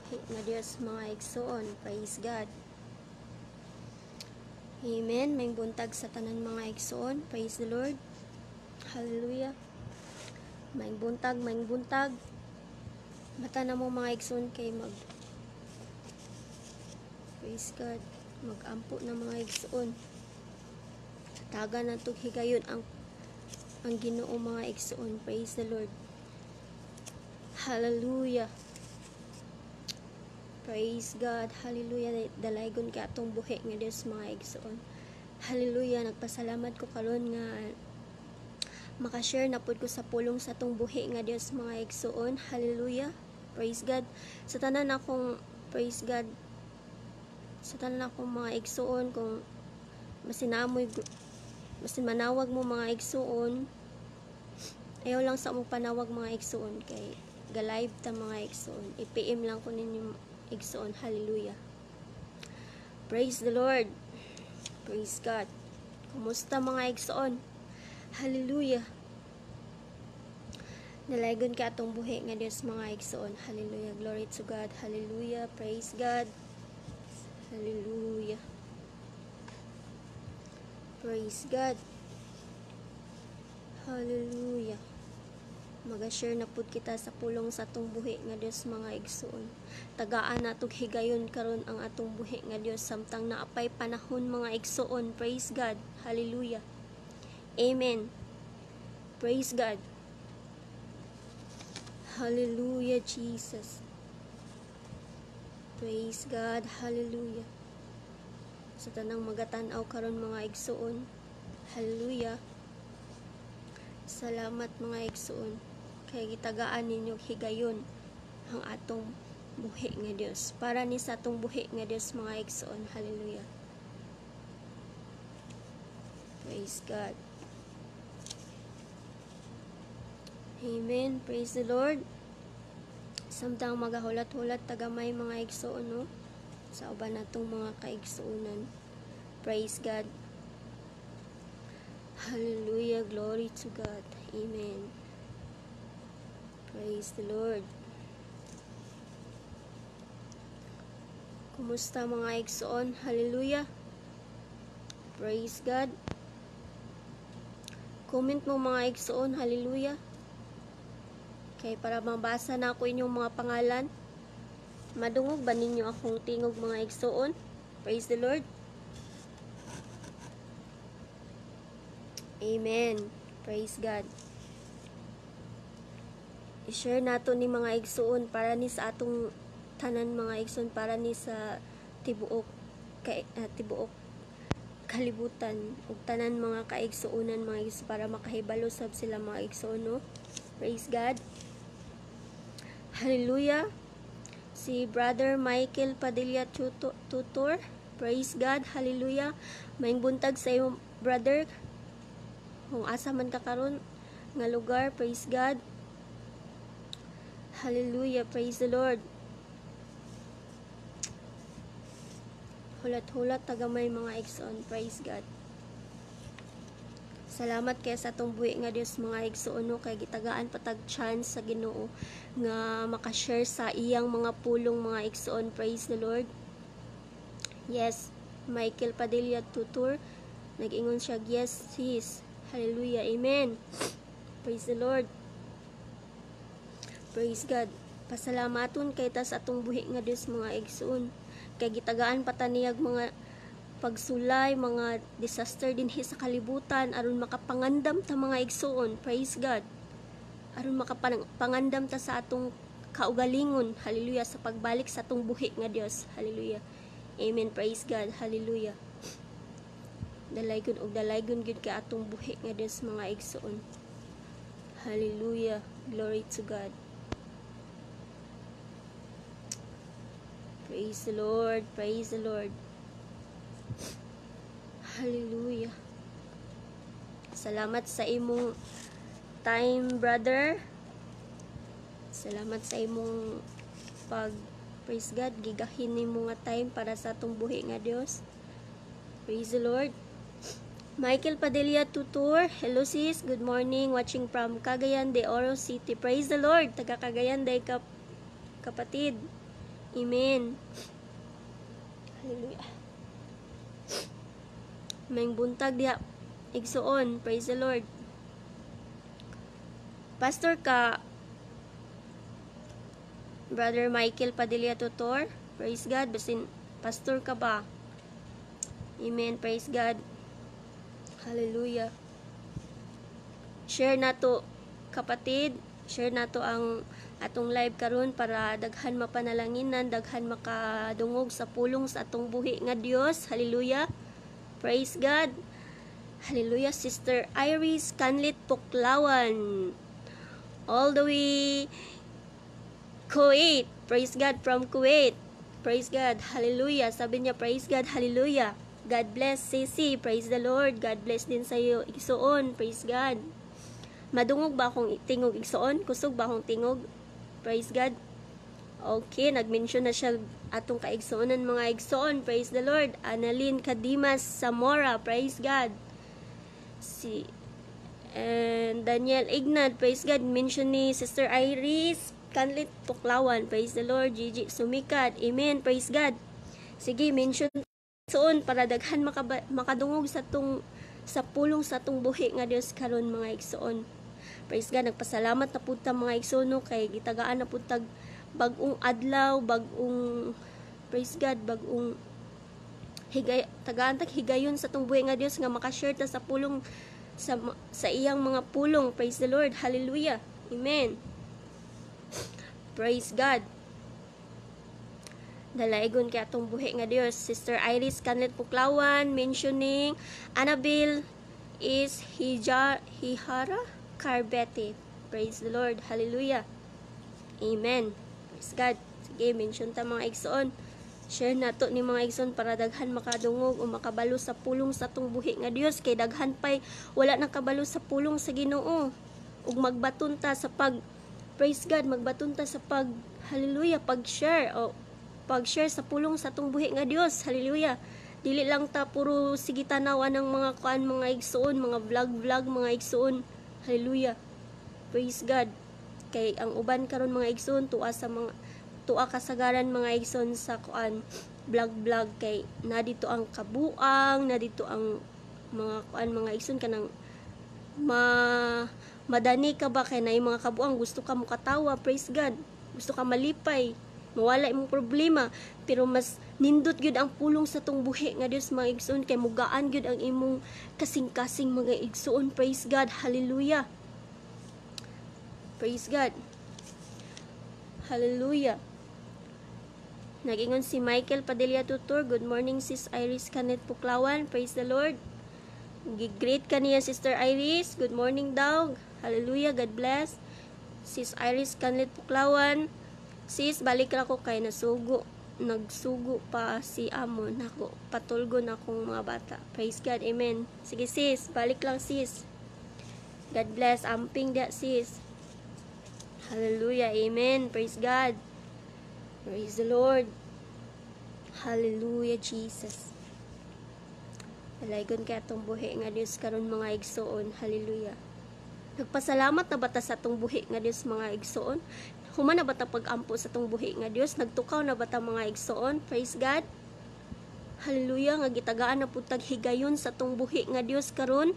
buhi nga Dios mga igsoon. Praise God. Amen. May buntag sa tanan mga igsoon. Praise the Lord. Hallelujah. May buntag. Mata na mo mga igsoon kay praise God. Mag-ampo na mga igsoon. Taga na itong higayon ang Ginoo mga igsoon. Praise the Lord. Hallelujah. Praise God. Hallelujah. Dalaygon ka atong buhi nga Dios mga igsoon. Hallelujah. Nagpasalamat ko karon nga makashare na pud ko sa pulong sa atong buhi nga Dios mga igsoon. Hallelujah. Praise God. Sa tanan akong praise God. Sa tanan akong mga igsoon kung masinamoy masin manawag mo mga igsoon, ayaw lang sa mong panawag mga igsoon kay ga-live ta mga igsoon. I-PM lang ko ninyo igsoon. Hallelujah. Praise the Lord. Praise God. Kumusta mga igsoon? Hallelujah. Dalaygon ka atong buhi nga Dios mga igsoon. Hallelujah. Glory to God. Hallelujah. Praise God. Hallelujah. Praise God. Hallelujah. Mag-share na pud kita sa pulong sa atong buhi nga Dios mga igsoon. Tagaan natog higayon karon ang atong buhi nga Dios samtang naapay panahon mga igsoon. Praise God. Hallelujah. Amen. Praise God. Hallelujah, Jesus. Praise God. Hallelujah. Sa tanang magatan-aw karon mga igsoon. Hallelujah. Salamat mga igsoon kay gitagaan ninyo higayon ang atong buhi nga Dios. Para ni sa atong buhi nga Dios mga igsoon. Hallelujah. Praise God. Amen. Praise the Lord. Samtang magahulat-hulat tagamay mga igsoon no sa uban natong mga kaigsuonan. Praise God. Hallelujah. Glory to God. Amen. Praise the Lord. Kumusta mga igsoon? Hallelujah. Praise God. Comment mo mga igsoon. Hallelujah. Kay para mabasa na ako inyong mga pangalan. Madungog ba ninyo akong tingog mga igsoon? Praise the Lord. Amen. Praise God. I-share nato ni mga igsoon para ni sa atong tanan mga igsoon, para ni sa tibuok kalibutan ug tanan mga kaigsuonan mga igsoon para makahibalo sab sila mga igsoon no. Praise God. Hallelujah. Si Brother Michael Padilla Tutor. Praise God. Hallelujah. Maayong buntag sa iyo brother. Kung asa man ka karon nga lugar. Praise God. Hallelujah. Praise the Lord. Hulat-hulat tagamay mga igsoon. Praise God. Salamat kay sa atong buhi nga Dios mga igsoon no, kay gitagaan patag chance sa Ginoo nga makashare sa iyang mga pulong mga igsoon. Praise the Lord. Yes, Michael Padilla Tutor nag-ingon siya, yes sis. Hallelujah. Amen. Praise the Lord. Praise God. Pasalamaton kay ta sa atong buhi nga Dios mga igsoon, kay gitagaan pataniyag mga pagsulay, mga disaster dinhi sa kalibutan aron makapangandam ta mga igsoon. Praise God. Aron makapangandam ta sa atong kaugalingon. Hallelujah. Sa pagbalik sa atong buhi nga Dios. Hallelujah. Amen. Praise God. Hallelujah. Dalaygon og dalaygon gyud ka atong buhi nga Dios mga igsoon. Hallelujah. Glory to God. Praise the Lord. Praise the Lord. Hallelujah. Salamat sa imong time, brother. Salamat sa imong praise God, gigahin nimo nga time para sa atong buhi nga Dios. Praise the Lord. Michael Padilla Tutor. Hello sis, good morning. Watching from Cagayan de Oro City. Praise the Lord. Taga Cagayan de kapatid. Amen. Hallelujah. May buntag diha igsuon. Praise the Lord. Pastor ka, Brother Michael Padilla Tutor. Praise God. Basin pastor ka ba? Amen. Praise God. Hallelujah. Share na to, kapatid. Share na to ang atong live karon para daghan mapanalanginan, daghan makadungog sa pulong sa atong buhi nga Dios. Hallelujah. Praise God. Hallelujah. Sister Iris Canlit Puklawan. All the way Kuwait. Praise God from Kuwait. Praise God. Hallelujah. Sabi niya, praise God. Hallelujah. God bless, Sisi. Praise the Lord. God bless din sa iyo. Igsuon. Praise God. Madungog ba akong tingog igsuon? Kusog ba akong tingog? Praise God. Okay, nag-mention na siya atong kaigsuonan mga igsuon. Praise the Lord. Annalyn Kadimas Zamora. Praise God. And Daniel Ignat. Praise God. Mention ni Sister Iris Canlit Tuklawan. Praise the Lord. Gigi Sumikat. Amen. Praise God. Sige, mention soon para daghan makadungog sa pulong sa tung buhi nga Dios karon mga igsoon. Praise God. Nagpasalamat na pud ta mga igsoon no, kay gitagaan na pud tag bag-ong adlaw, bag-ong praise God, bag-ong tagaan tag higayon sa tung buhi nga Dios nga makashare ta sa pulong sa iyang mga pulong. Praise the Lord. Hallelujah. Amen. Praise God. Dalaygon kay atong buhi nga Dios. Sister Iris Canlet Puklawan mentioning Annabelle is Hihara Carbete. Praise the Lord. Hallelujah. Amen. Praise God. Sige, mention ta mga igsoon. Share nato ni mga igsoon para daghan makadungog o makabalo sa pulong sa atong buhi nga Dios, kay daghan pay wala nakabalo sa pulong sa Ginoo. Ug magbaton ta sa pag praise God, magbaton ta sa pag hallelujah, pag-share o pag-share sa pulong sa atong buhi nga Dios. Hallelujah. Dili lang ta puro sige tanawan ng mga kuan mga igsoon, mga vlog mga igsoon. Hallelujah. Praise God. Kay ang uban karon mga igsoon tuwa kasagaran mga igsoon sa kuan vlog kay na dito ang kabuang, na dito ang mga kuan mga igsoon kanang madani ka ba kay na yung mga kabuang gusto ka mukatawa. Praise God. Gusto ka malipay, mawala imong problema, pero mas nindot gyud ang pulong sa tong buhi nga Dios mga igsoon, kay mugaan gyud ang imong kasing-kasing mga igsoon. Praise God. Hallelujah. Praise God. Hallelujah. Nagingon si Michael Padilla Tutor. Good morning Sis Iris Canet Puklawan. Praise the Lord. Gigreet ka niya Sister Iris. Good morning daw. Hallelujah. God bless. Sis Iris Canet Puklawan. Sis, balik lang ko kay nagsugo pa si amo nako, patulgo na akong mga bata. Praise God. Amen. Sige sis, balik lang sis. God bless. Amping da sis. Hallelujah. Amen. Praise God. Praise the Lord. Hallelujah Jesus. Dalaygon kay atong buhi nga Dios karon mga igsoon. Hallelujah. Nagpasalamat na bata sa atong buhi nga Dios mga igsoon. Human na bata pag-ampo sa atong buhi nga Dios. Nagtukaw na bata mga igsoon. Praise God. Hallelujah. Nga gitagaan na pud tag higayon sa atong buhi nga Dios karon.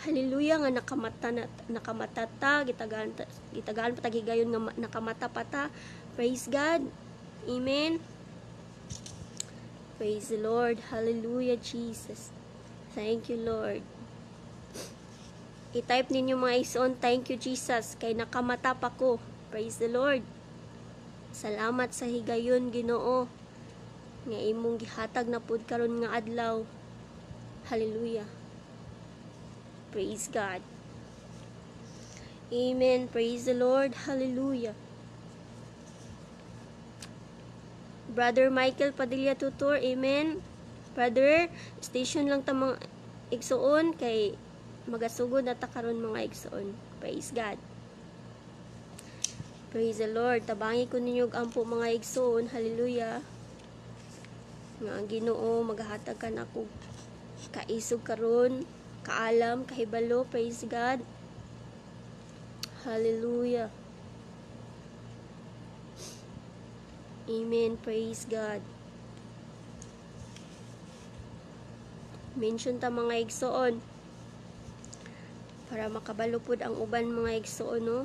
Hallelujah. Nga nakamata ta, gitagaan pa tag higayon nga nakamata pa ta. Praise God. Amen. Praise the Lord. Hallelujah Jesus. Thank you Lord. I-type ninyo mga igsoon, thank you Jesus, kay nakamata pa ko. Praise the Lord. Salamat sa higayon Ginoo nga imong gihatag na pud karon nga adlaw. Hallelujah. Praise God. Amen. Praise the Lord. Hallelujah. Brother Michael Padilla Tutor. Amen. Brother, station lang ta mga igsoon kay magasugod na ta karon mga igsoon. Praise God. Praise the Lord. Tabangi ko ninyo ampo mga igsoon. Hallelujah. Nga ang Ginoo maghatag ka na ko kaisog karon, kaalam, kahibalo. Praise God. Hallelujah. Amen. Praise God. Mention ta mga igsoon para makabalupod ang uban mga igsoon, no?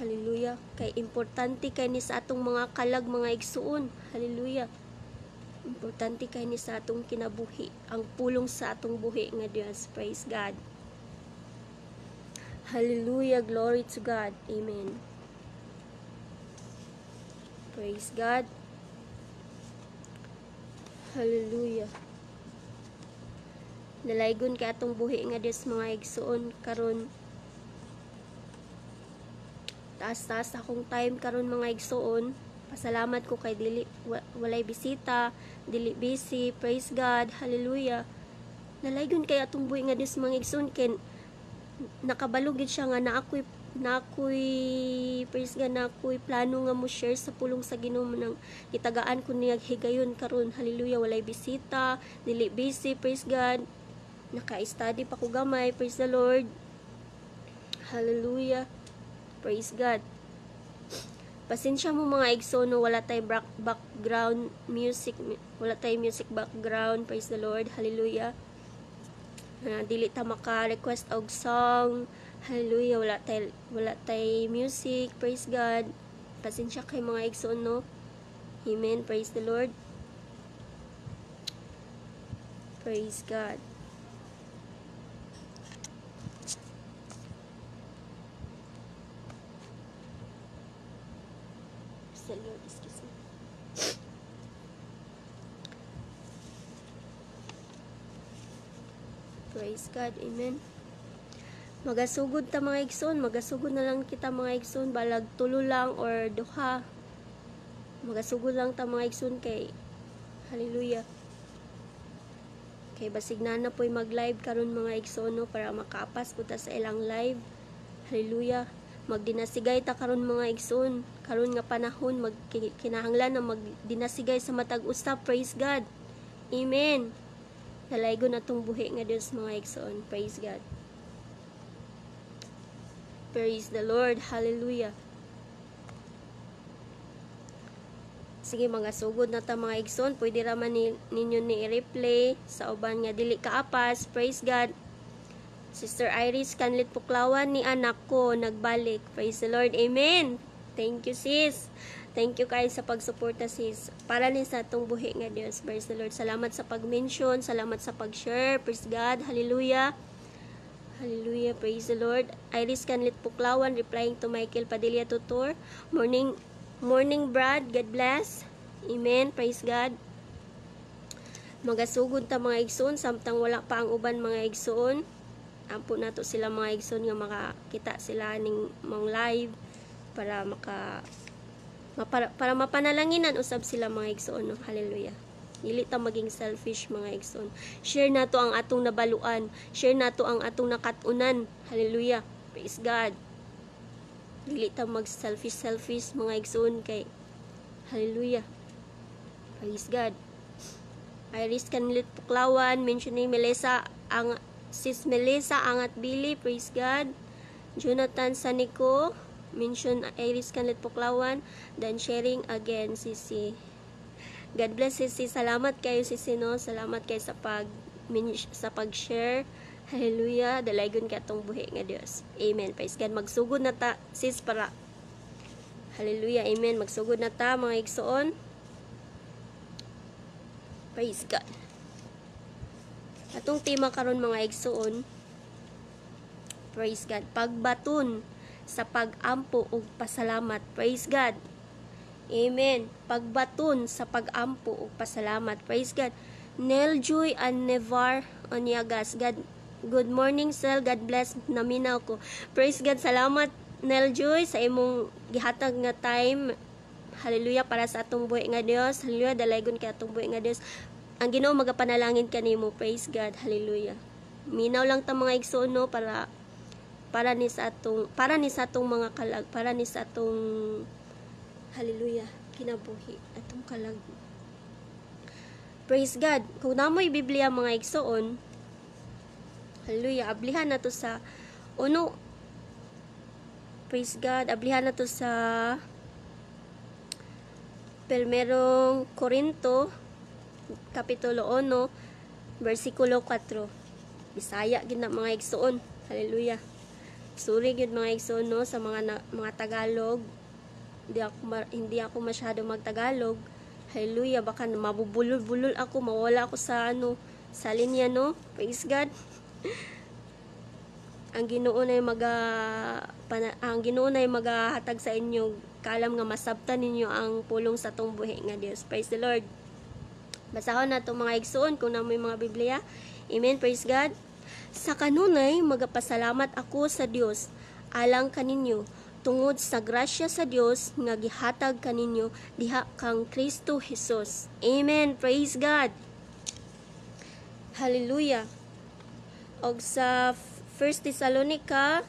Hallelujah. Kay importante kay ni sa atong mga kalag mga igsoon. Hallelujah. Importante kay ni sa atong kinabuhi, ang pulong sa atong buhi nga Dios. Praise God. Hallelujah. Glory to God. Amen. Praise God. Hallelujah. Nalaygon kay atong buhi nga Dios mga igsoon karon. Taas-taas akong time karon mga igsoon. Pasalamat ko kay dili walay bisita, dili busy. Praise God. Hallelujah. Nalaygon kay atong buhi nga Dios mga igsoon ken nakabalog gid siya nga na ako'y praise God, na ako'y plano nga mo share sa pulong sa Ginoo nang itagaan ko niya higayon karon. Hallelujah. Walay bisita, dili busy. Praise God. Naka-study pa ko gamay. Praise the Lord. Hallelujah. Praise God. Pasensya mo mga igsoon, no, wala tay background music, wala tay music background. Praise the Lord. Hallelujah. Dili ta maka-request og song. Hallelujah. Wala tay music. Praise God. Pasensya kay mga igsoon, no. Amen. Praise the Lord. Praise God. The Lord, excuse me. Praise God. Amen. Magasugod ta mga igsoon, magasugod na lang kita mga igsoon, balag tulo lang or duha. Magasugod lang ta mga igsoon kay hallelujah. Kay basig na po'y mag-live karon mga igsoon, no, para makaapas po ta sa ilang live. Hallelujah. Magdinasigay ta karon mga igsoon. Karon nga panahon kinahanglan na magdinasigay sa matag usa. Praise God. Amen. Nalaygon atong buhi nga Dios mga igsoon. Praise God. Praise the Lord. Hallelujah. Sige mga sugod na ta mga igsoon. Pwede raman ninyo ni i-replay sa uban nga dili kaapas. Praise God. Sister Iris Canlit Puklawan ni anak ko nagbalik. Praise the Lord. Amen. Thank you sis. Thank you kayo sa pagsuporta sis. Para ni sa atong buhi nga Dios. Praise the Lord. Salamat sa pag-mention. Salamat sa pag-share. Praise God. Hallelujah. Hallelujah. Praise the Lord. Iris Canlit Puklawan replying to Michael Padilla Tutor. Morning Brad. God bless. Amen. Praise God. Magasugod ta mga igsoon samtang wala pa ang uban mga igsoon. Ampo nato sila mga igsoon nga makakita sila ning mong live para para mapanalanginan usab sila mga igsoon, no? Hallelujah. Dili ta maging selfish mga igsoon. Share nato ang atong nabaluan, share nato ang atong nakatunan. Hallelujah. Praise God. Dili ta mag selfish mga igsoon kay hallelujah. Praise God. Iris Canlit Puklawan mentioning Melissa ang Sis Melissa Angat Billy, praise God. Jonathan Sanico, mention Iris Canlit Puklawan, then sharing again, Sisi. God bless, Sisi. Salamat kayo, Sisi, no? Salamat kayo sa pag-share. Hallelujah. Dalaygon ka itong buhi nga Dios. Amen. Praise God. Magsugod na ta, sis, para. Hallelujah. Amen. Magsugod na ta, mga igsoon. Praise God. Atong tema karon mga igsoon, praise God, pagbaton sa pag-ampo ug pasalamat. Praise God. Amen. Pagbaton sa pag-ampo ug pasalamat. Praise God. Neljoy and Nevar Onyagas. Good morning, Sel. God bless. Naminaw ko. Praise God. Salamat, Neljoy, sa imong gihatag nga time. Hallelujah. Para sa atong buhi nga Dios. Hallelujah. Dalaygon kay atong buhi nga Dios. Ang Ginoo magapanalangin kanimo. Praise God. Hallelujah. Minaw lang ta mga igsoon, no, para ni sa atong mga kalag, para ni sa atong hallelujah kinabuhi atong kalag. Praise God. Kung namoy Biblia mga igsoon, hallelujah, ablihan na to sa uno. Praise God. Ablihan na to sa Primerong Korinto, Kapitulo 1, versikulo 4. Bisaya gid na mga igsoon. Hallelujah. Sorry gid mga igsoon no sa mga Tagalog. Hindi ako masyado magtagalog. Hallelujah, baka mabubulol-bulol ako, mawala ako sa sa linya no. Praise God. Ang Ginoo na magahatag sa inyo kalam nga masabtan ninyo ang pulong sa tong buhi nga Dios. Praise the Lord. Basahon na itong mga igsoon kung namoy mga Biblia. Amen. Praise God. Sa kanunay magapasalamat ako sa Dios alang kaninyo tungod sa grasya sa Dios nga gihatag kaninyo diha kang Kristo Jesus. Amen. Praise God. Hallelujah. Og sa 1 Thessalonica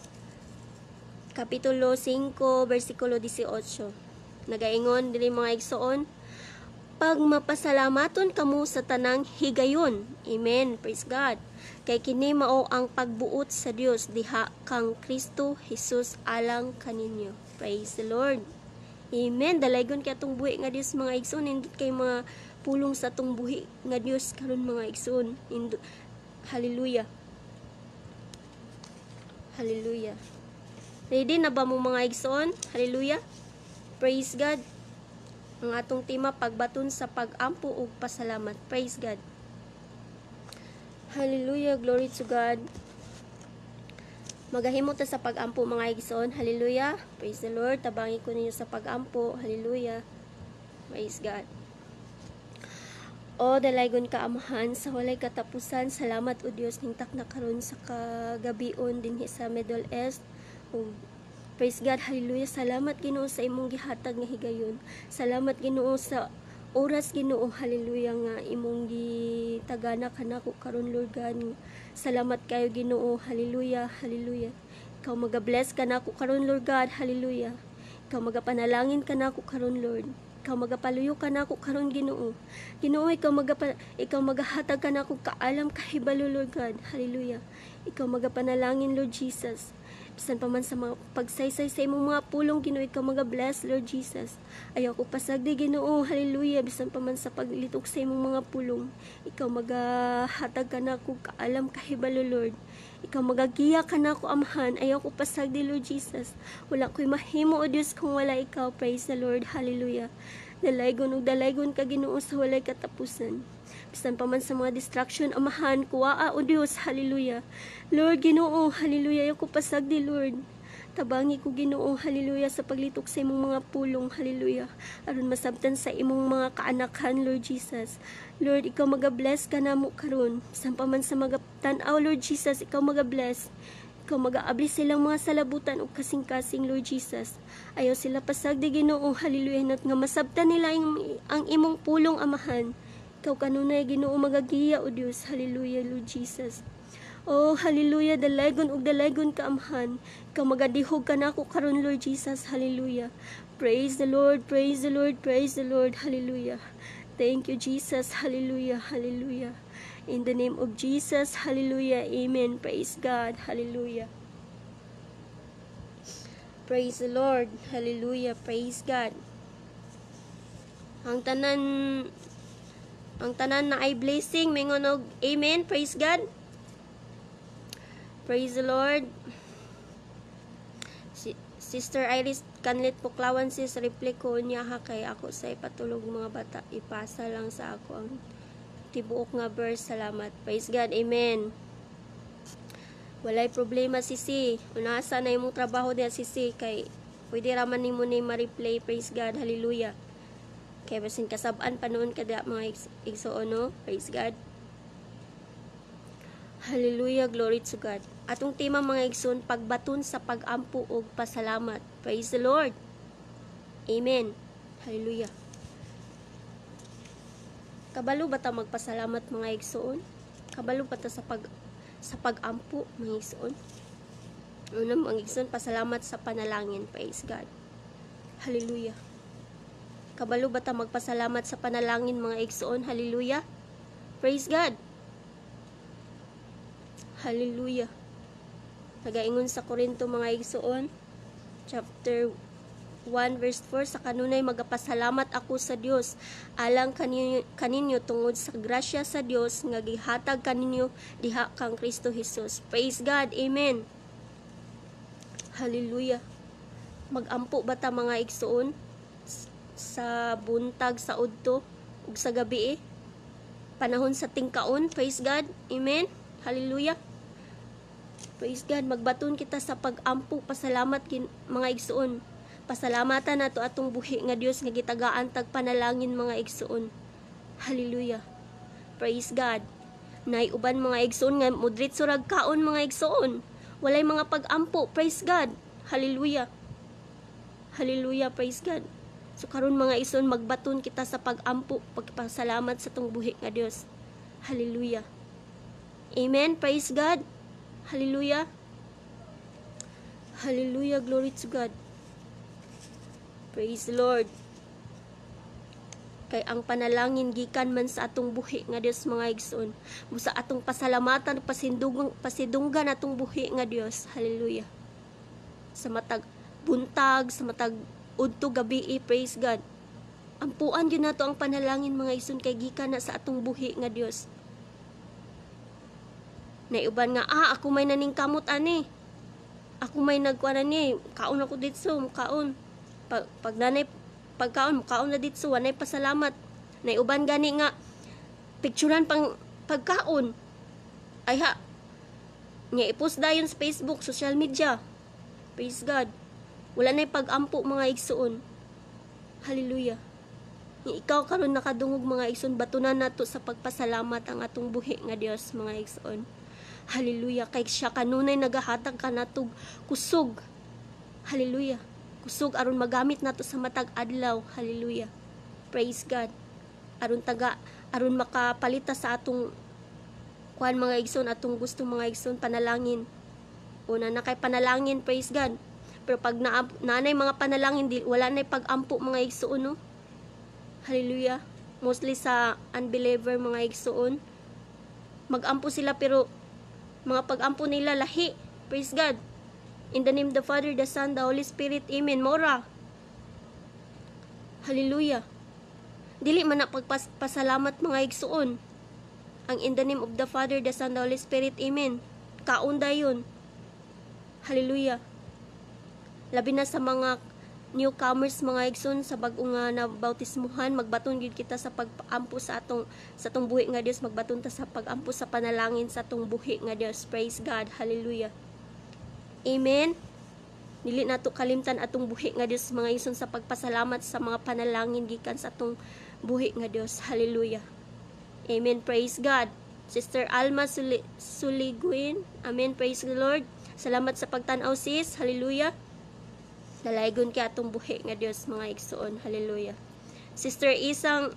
Kapitulo 5 versikulo 18. Nagaingon diri mga igsoon, pag mapasalamaton kamo sa tanang higayon. Amen. Praise God. Kay kini mao ang pagbuot sa Dios diha kang Kristo Jesus alang kaninyo. Praise the Lord. Amen. Dalaygon kay atong buhi nga Dios mga igsoon, indot kay mga pulong sa atong buhi nga Dios karon mga igsoon. Hallelujah. Hallelujah. Ready na ba mo mga igsoon? Hallelujah. Praise God. Ang atong tema pagbaton sa pag-ampo ug pasalamat. Praise God. Hallelujah. Glory to God. Magahimo ta sa pag-ampo mga igsoon. Hallelujah. Praise the Lord. Tabangi ko ninyo sa pag-ampo. Hallelujah. Praise God. O dalaygon ka amahan sa walay katapusan, salamat o Dios ningtak na karon sa kagabion dinhi sa Middle East. Praise God, hallelujah. Salamat Ginoo sa imong gihatag nga higayon. Salamat Ginoo sa oras Ginoo, hallelujah, nga imong gitagana kanako karon Lord God. Salamat kayo Ginoo, hallelujah, hallelujah. Ikaw magabless kanako karon Lord God, hallelujah. Ikaw magapanalangin kanako karon Lord. Ikaw magapaluyo kanako karon Ginoo. Ginoo, ikaw magahatag kanako kaalam kahibalo Lord God, hallelujah. Ikaw magapanalangin Lord Jesus. Bisan pa man sa mga pagsaysay sa imong mga pulong Ginoo, ikaw bless Lord Jesus. Ayaw ko pasagdi Ginoo, hallelujah. Bisan pa man sa paglitok sa imong mga pulong, ikaw magahatag kanako kaalam kahibalo Lord. Ikaw magagiya kanako amahan. Ayaw ko pasagdi Lord Jesus. Wala ko'y mahimo o Dios kung wala ikaw. Praise the Lord, hallelujah. Dalaygon ka Ginoo sa walay katapusan. Bisan pa man sa mga distraction, amahan, kuwaa o Dios, hallelujah. Lord Ginoo, hallelujah, ayaw ko pasagdi Lord. Tabangi ko Ginoo, hallelujah, sa paglitok sa imong mga pulong, hallelujah. Aron masabtan sa imong mga kaanakan, Lord Jesus. Lord, ikaw magabless ka namo karon. Bisan pa man sa magatan-aw, Lord Jesus, ikaw magabless. Ikaw mag-aabli silang mga salabutan o kasing-kasing, Lord Jesus. Ayaw sila pasagdi Ginoo, hallelujah, nat nga masabtan nila ang imong pulong amahan. Ikaw kanunay Ginoo magagiya o Dios, hallelujah, Lord Jesus. Oh, hallelujah, dalaygon ka amahan. Ikaw magadihog ka nako karon Lord Jesus, hallelujah. Praise the Lord, praise the Lord, praise the Lord, hallelujah. Thank you Jesus, hallelujah, hallelujah. In the name of Jesus, hallelujah, amen. Praise God, hallelujah. Praise the Lord, hallelujah, praise God. Ang tanan na ay blessing, mingon og amen, praise God. Praise the Lord. Sister Iris Kanlit Puklawan sis, reply ko niya ha kay ako sa ipatulog mga bata. Ipasa lang sa ako ang tibuok nga verse. Salamat. Praise God. Amen. Walay problema sisi. Unasa na imong trabaho diya sisi kay pwede raman nimo ni ma-replay. Praise God. Hallelujah. Kay basin kasab-an pa noon kada mga igsoon no. Praise God. Hallelujah, glory to God. Atong tema mga igsoon, pagbaton sa pag-ampo ug pasalamat. Praise the Lord. Amen. Hallelujah. Kabalo ba ta magpasalamat mga igsoon? Kabalo ba ta sa pag-ampo mga igsoon? Una mga igsoon, pasalamat sa panalangin. Praise God. Hallelujah. Kabalo ba ta magpasalamat sa panalangin mga igsoon? Hallelujah. Praise God. Hallelujah. Nagaingon sa Korinto mga igsoon, chapter 1 verse 4, sa kanunay magapasalamat ako sa Dios alang kaninyo tungod sa grasya sa Dios nga gihatag kaninyo diha kang Kristo Jesus. Praise God. Amen. Hallelujah. Magampo ba ta mga igsoon sa buntag, sa udto ug sa gabi panahon sa tingkaon? Praise God. Amen. Hallelujah. Praise God. Magbaton kita sa pag-ampo, pasalamat mga igsoon. Pasalamatan nato atong buhi nga Dios nga gitagaan tag panalangin mga igsoon. Hallelujah. Praise God. Nay uban mga igsoon nga mudritso rag kaon mga igsoon. Walay mga pag-ampo. Praise God. Hallelujah. Hallelujah. Praise God. So karon mga igsoon, magbaton kita sa pag-ampo, pagpasalamat sa tong buhi nga Dios. Hallelujah. Amen. Praise God. Hallelujah. Hallelujah. Glory to God. Praise the Lord. Kay ang panalangin gikan man sa atong buhi nga Dios mga igsoon. Busa atong pasalamatan, pasidunggan atong buhi nga Dios. Hallelujah. Sa matag buntag, sa matag udto gabi, praise God. Ampuan gyud nato ang panalangin mga igsoon kay gikan na sa atong buhi nga Dios. Naiuban nga, ako may naningkamot ani. Ako may nagkuan ani, kaon ako ditso, kaon. Pag nanay pagkaon kaon na dito wanay pasalamat. Naiuban gani nga picturean pang pagkaon. Ay ha. Nya i-post dayon sa Facebook, social media. Praise God. Wala nay pag-ampo mga igsoon. Hallelujah. Ikaw karon nakadungog mga igsoon, batunan nato sa pagpasalamat ang atong buhi nga Dios mga igsoon. Hallelujah. Kay siya kanunay nagahatag kanatog kusog. Hallelujah. Kusog aron magamit nato sa matag adlaw. Hallelujah. Praise God. Aron makapalita sa atong kuan mga igsoon, atong gusto mga igsoon panalangin. Una na kay panalangin, praise God. Pero pag nanay mga panalangin, wala nay pag-ampo mga igsoon, no? Hallelujah. Mostly sa unbeliever mga igsoon, mag-ampo sila pero mga pag-ampo nila lahi. Praise God. In the name of the Father, the Son, the Holy Spirit. Amen. Mora. Hallelujah. Dili man na pagpasalamat mga igsoon. Ang in the name of the Father, the Son, the Holy Spirit. Amen. Kaunda yun. Hallelujah. Labi na sa mga newcomers mga igsoon, sa bag-o nga na bautismuhan, magbaton gyud kita sa pag-ampo sa atong buhi nga Dios, magbaton ta sa pag-ampo sa panalangin sa atong buhi nga Dios. Praise God. Hallelujah. Amen. Dili nato kalimtan atong buhi nga Dios mga igsoon sa pagpasalamat sa mga panalangin gikan sa atong buhi nga Dios. Hallelujah. Amen. Praise God. Sister Alma Suliguin. Amen. Praise the Lord. Salamat sa pagtan-aw sis. Hallelujah. Dalaygon kay atong buhi nga Dios mga igsoon. Hallelujah. Sister Isang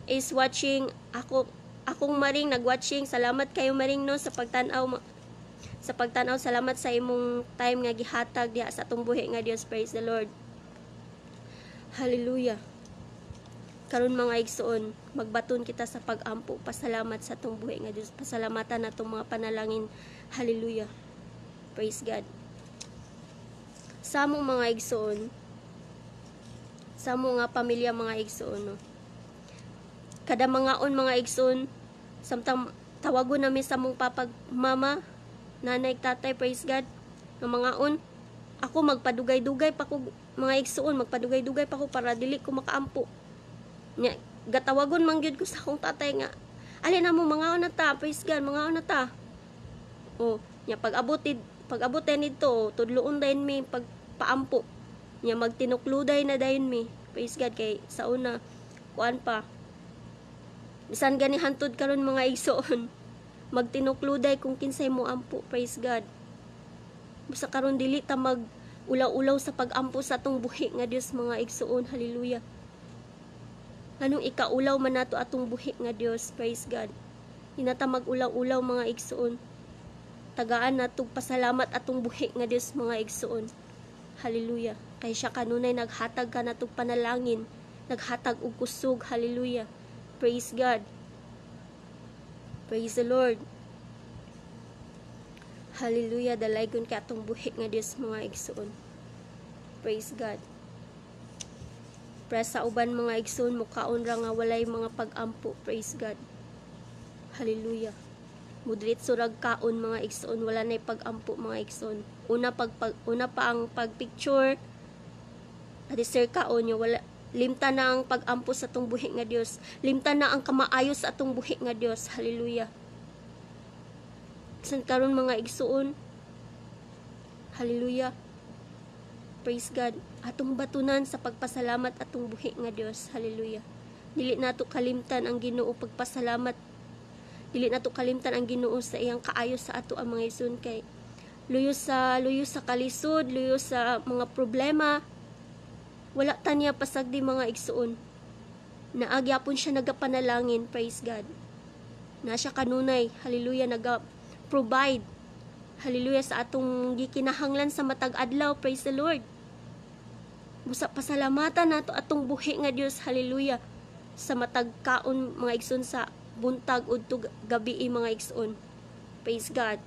is watching. Akong maring nagwatching. Salamat kayo maring no sa pagtan-aw. Salamat sa imong time nga gihatag diha sa atong buhi nga Dios. Praise the Lord. Hallelujah. Karon mga igsoon, magbaton kita sa pag-ampo, pasalamat sa atong buhi nga Dios. Pasalamatan natong mga panalangin. Hallelujah. Praise God. Sa among mga igsoon, sa among nga pamilya mga igsoon, no? Kada mga igsoon, samtang tawagon namin sa among papag mama, nanay, tatay, praise God, ng mga ako magpadugay-dugay pa ko mga igsoon, magpadugay-dugay pa ko para dili ko makaampo. Nya gatawagon man gyud ko sa akong tatay nga, alin na mo mga na ta, praise God, mga na ta. Nya pag-abutin nito, tudloon dayon mi pagpaampo. Nya magtinukluday na dayon mi, praise God, kay sa una kuan pa. Bisan gani hantod karon mga igsoon, magtinukluday kung kinsay mo ampo, praise God. Basta karon dili ta mag ulaw-ulaw sa pag-ampo sa atong buhi nga Dios mga igsoon. Hallelujah. Anong ikaulaw man nato atong buhi nga Dios, praise God. Hinata mag-ulaw-ulaw mga igsoon. Tagaan nato pasalamat atong buhi nga Dios mga igsoon. Hallelujah. Kay siya kanunay naghatag ka natong panalangin, naghatag og kusog. Hallelujah. Praise God. Praise the Lord. Hallelujah. Dalaygon ka atong buhi nga Dios mga igsoon. Praise God. Para sa uban mga igsoon mukaon ra nga walay mga pag-ampo. Praise God. Hallelujah. Mudritso rag kaon mga igsoon, wala nay pag-ampo mga igsoon. Una pa ang pagpicture. Ati sir kaon nyo, wala limta na ang pag-ampo sa atong buhi nga Dios. Limta na ang kamaayo sa atong buhi nga Dios. Hallelujah. San karon mga igsoon? Hallelujah. Praise God. Atong batunan sa pagpasalamat atong buhi nga Dios. Hallelujah. Dili nato kalimtan ang Ginoo pagpasalamat. Dili nato kalimtan ang Ginoo sa iyang kaayo sa ato ang mga igsoon kay luyo sa kalisod, luyo sa mga problema. Wala taniya pasagdi mga igsoon. Naagyapon siya nagapanalangin, praise God. Na siya kanunay, hallelujah, naga-provide. Hallelujah sa atong gikinahanglan sa matag adlaw, praise the Lord. Busa pasalamatan nato atong buhi nga Dios, hallelujah. Sa matag kaon mga igsoon sa buntag udto gabi mga igsoon. Praise God.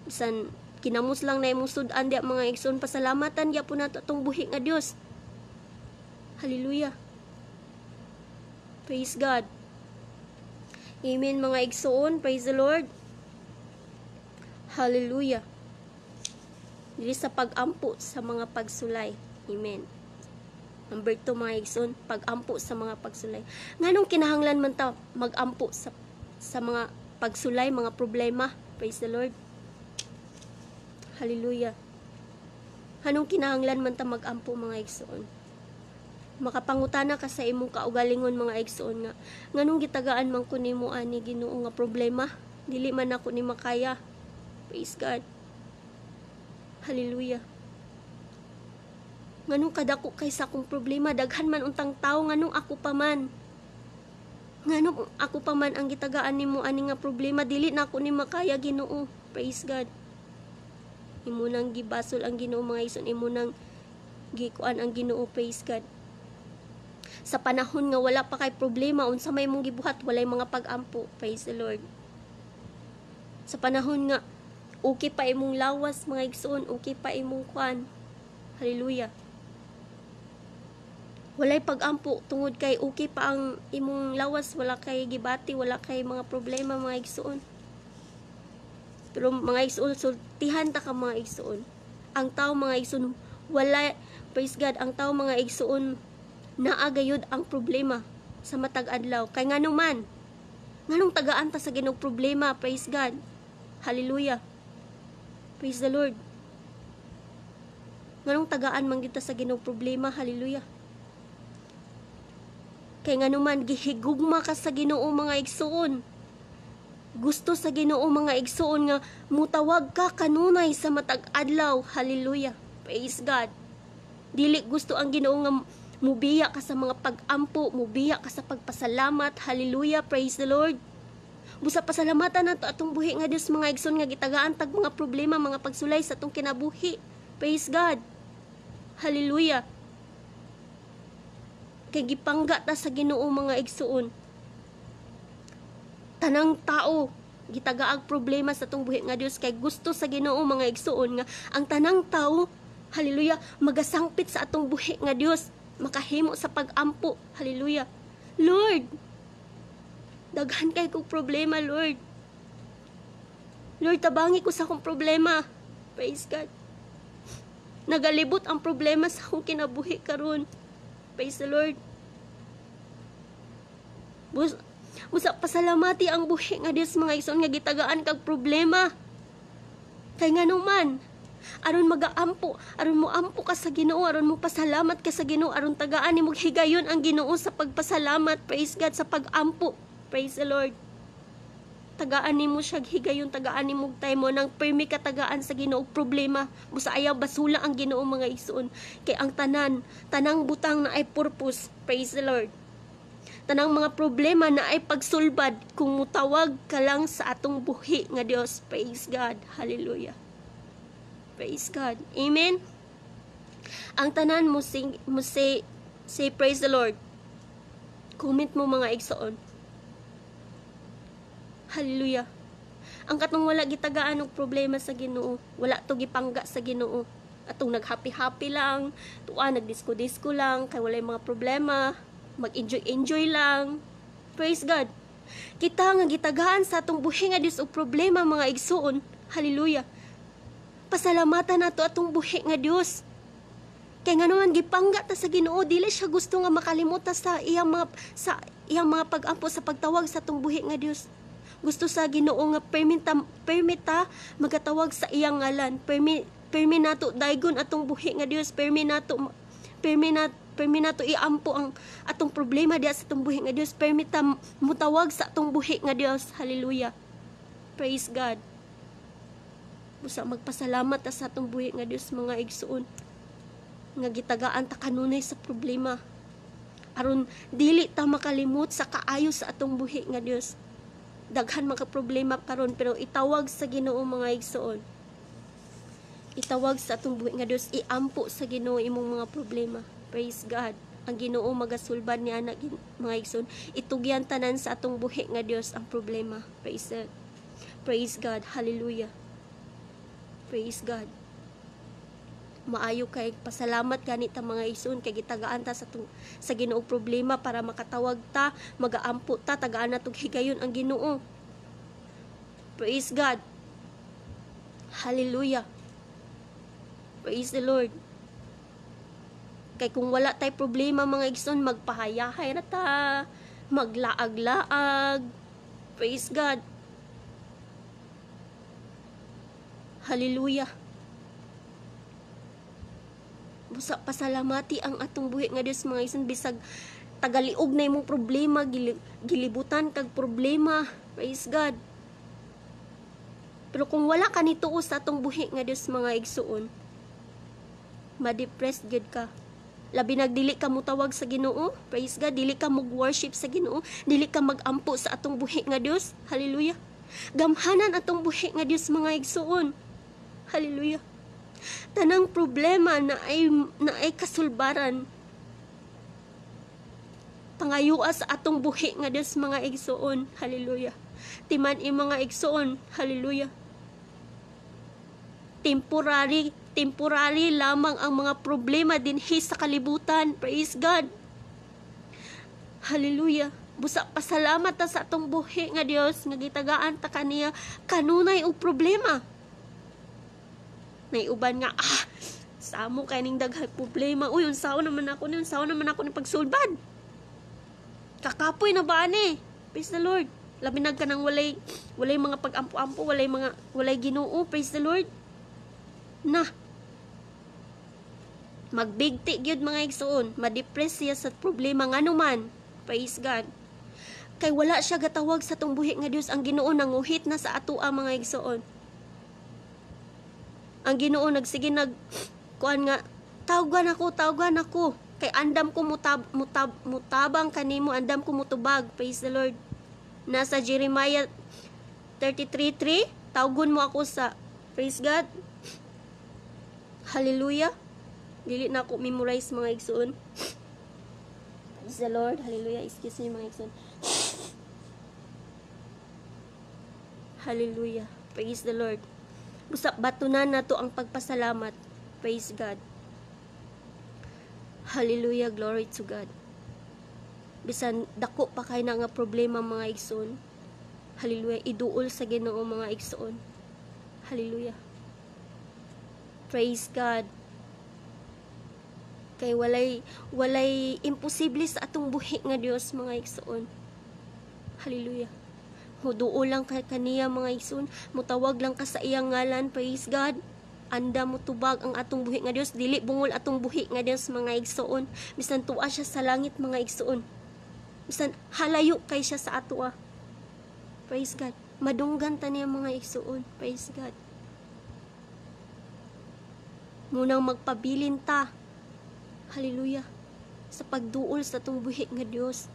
Bisan kinamos lang na imong sud-an dia mga igsoon, pasalamatan gyapon nato atong buhi nga Dios. Hallelujah. Praise God. Amen mga igsoon. Praise the Lord. Hallelujah. Dili sa pag-ampo sa mga pagsulay. Amen. Number 2 mga igsoon, pag-ampo sa mga pagsulay. Nganong kinahanglan man ta mag-ampo sa mga pagsulay, mga problema? Praise the Lord. Hallelujah. Anong kinahanglan man ta mag-ampo mga igsoon? Makapangutana ka sa imong kaugalingon mga igsoon nga nganong gitagaan man ko nimo ani Ginoo nga problema, dili man ako ni makaya. Praise God. Hallelujah. Nganong kadako kaysa akong problema, daghan man untang tao, nganong ako pa man. Nganong ako pa man ang gitagaan nimo ani nga problema, dili na ako ni makaya Ginoo. Praise God. Imo nang gibasol ang Ginoo mga igsoon, imo nang gikuan ang Ginoo, praise God. Sa panahon nga wala pa kay problema, unsa may mong gibuhat, walay mga pag-ampo, praise the Lord. Sa panahon nga okay pa imong lawas mga igsoon, okay pa imong kuan, hallelujah, walay pag-ampo tungod kay okay pa ang imong lawas, wala kay gibati, wala kay mga problema mga igsoon. Pero mga igsoon, sultihan ta ka mga igsoon. Ang tao mga igsoon, wala, praise God, ang tao mga igsoon, naagayod ang problema sa matag adlaw. Kay nganong man, nganong tagaan ta sa Ginoo problema, praise God. Hallelujah. Praise the Lord. Nganong tagaan man kita sa Ginoo problema, hallelujah. Kay nganong man gihigugma ka sa Ginoo mga igsoon. Gusto sa Ginoo mga igsoon nga mutawag ka kanunay sa matag adlaw, hallelujah. Praise God. Dili gusto ang Ginoo nga mubiya ka sa mga pag-ampo, mubiya ka sa pagpasalamat, hallelujah, praise the Lord. Busa pasalamatan nato atong buhi nga Dios mga igsoon nga gitagaan tag mga problema, mga pagsulay sa atong kinabuhi, praise God, hallelujah. Kay gipangga ta sa Ginoo mga igsoon, tanang tao gitagaag problema sa atong buhi nga Dios, kay gusto sa Ginoo mga igsoon nga ang tanang tao, hallelujah, magasangpit sa atong buhi nga Dios, makahimo sa pag-ampo, hallelujah. Lord, daghan kay kong problema, Lord. Lord, tabangi ko sa akong problema, praise God. Nagalibot ang problema sa akong kinabuhi karon, praise the Lord. Busa pasalamati ang buhi nga Dios mga igsoon nga gitagaan kag problema. Kay nganong man, aron mag-aampo, aron mo ampo ka sa Ginoo, aron mo pasalamat ka sa Ginoo, aron tagaan nimo higayon ang Ginoo sa pagpasalamat, praise God, sa pag-ampo, praise the Lord. Tagaan nimo siya higayon, tagaan nimo taymo nang permi ka tagaan sa Ginoo problema. Busa ayaw basula ang Ginoo mga igsoon, kay ang tanang butang na ay purpose, praise the Lord. Tanang mga problema na ay pagsulbad kung mutawag ka lang sa atong buhi nga Dios, praise God, hallelujah. Praise God. Amen. Ang tanan mo say praise the Lord. Comment mo mga igsoon. Hallelujah. Ang katong wala gitagaan og problema sa Ginoo, wala to gipangga sa Ginoo. atong nag-happy-happy lang, tuwa nagdisco-disco lang, kay walay mga problema, mag-enjoy lang. Praise God. Kita nga gitagaan sa atong buhi nga Dios og problema mga igsoon. Hallelujah. Pasalamatan nato atong buhi nga Dios. Kay nga naman gipangga ta sa Ginoo, dili siya gusto nga makalimot ta sa iyang mga pag-ampo sa pagtawag sa atong buhi nga Dios. Gusto sa Ginoo nga permita magatawag sa iyang ngalan. Permi nato daygon atong buhi nga Dios. Permi nato iampo ang atong problema diya sa atong buhi nga Dios. Permita mutawag sa atong buhi nga Dios. Hallelujah. Praise God. Busa magpasalamat ta sa atong buhi nga Dios mga igsoon. Nga gitagaan ta kanunay sa problema. Aron dili ta makalimot sa kaayo sa atong buhi nga Dios. Daghan mga problema karon pero itawag sa Ginoo mga igsoon. Itawag sa atong buhi nga Dios, iampo sa Ginoo imong mga problema. Praise God. Ang Ginoo magasulbad niya na mga igsoon. Itugyan tanan sa atong buhi nga Dios ang problema. Praise God. Hallelujah. Praise God. Maayo kay pasalamat ganit ta mga igsoon kay gitagaan ta sa Ginoo problema para makatawag ta, magaampo ta, tagaan natong higayon ang Ginoo. Praise God. Hallelujah. Praise the Lord. Kay kung wala tay problema mga igsoon, magpahayahay na ta, maglaag-laag. Praise God. Hallelujah. Busa pasalamati ang atong buhi nga Dios mga igsoon, bisag tagaliog na imong problema, gilibutan kag problema. Praise God. Pero kung wala ka nituo sa atong buhi nga Dios mga igsoon, ma-depressed gid ka. Labi nagdili ka mutawag sa Ginoo. Praise God. Dili ka mag-worship sa Ginoo. Dili ka mag-ampo sa atong buhi nga Dios. Hallelujah. Gamhanan atong buhi nga Dios mga igsoon. Hallelujah. Tanang problema na ay kasulbaran. Pangayua sa atong buhi nga Dios mga igsoon. Hallelujah. Timan mga igsoon. Hallelujah. Temporary lamang ang mga problema dinhi sa kalibutan. Praise God. Hallelujah. Busa pasalamat ta sa atong buhi nga Dios nga gitagaan ta kaniya kanunay og problema. Nay uban nga samo kay ning daghang problema. Uy, unsaon naman ako ni pagsulbad. Kakapoy na ba ani? Praise the Lord. Labi nag kanang walay mga pag-ampo-ampo, walay Ginoo. Praise the Lord. Na magbigti gyud mga igsoon, ma-depress siya sa problema nganuman. Praise God. Kay wala siya gatawag sa tong buhi nga Dios. Ang Ginoo nanguhit na sa atoa mga igsoon. Ang Ginoo nagsige kuan nga tawagan ako kay andam ko mutabang kanimo, andam ko mutubag. Praise the Lord. Nasa Jeremiah 33:3, tawgon mo ako sa praise God. Hallelujah. Dili na ako memorize mga igsoon. Praise the Lord. Hallelujah. Excuse me mga igsoon. Hallelujah. Praise the Lord. Busa batunan nato ang pagpasalamat. Praise God. Hallelujah. Glory to God. Bisan dako pa kay na nga problema mga igsoon. Hallelujah. Iduol sa Ginoo mga igsoon. Hallelujah. Praise God. Kay walay imposible sa atong buhi nga Dios mga igsoon. Hallelujah. Huduol lang kay kaniya mga igsoon, mutawag lang ka sa iyang ngalan. Praise God. Anda mo tubag ang atong buhi nga Dios, dili bungol atong buhi nga Dios mga igsoon. Bisan tuwa siya sa langit mga igsoon. Bisan halayo kay siya sa atoa. Praise God. Madunggan ta niya mga igsoon. Praise God. Munang magpabilin ta. Hallelujah. Sa pagduol sa atong buhi nga Dios.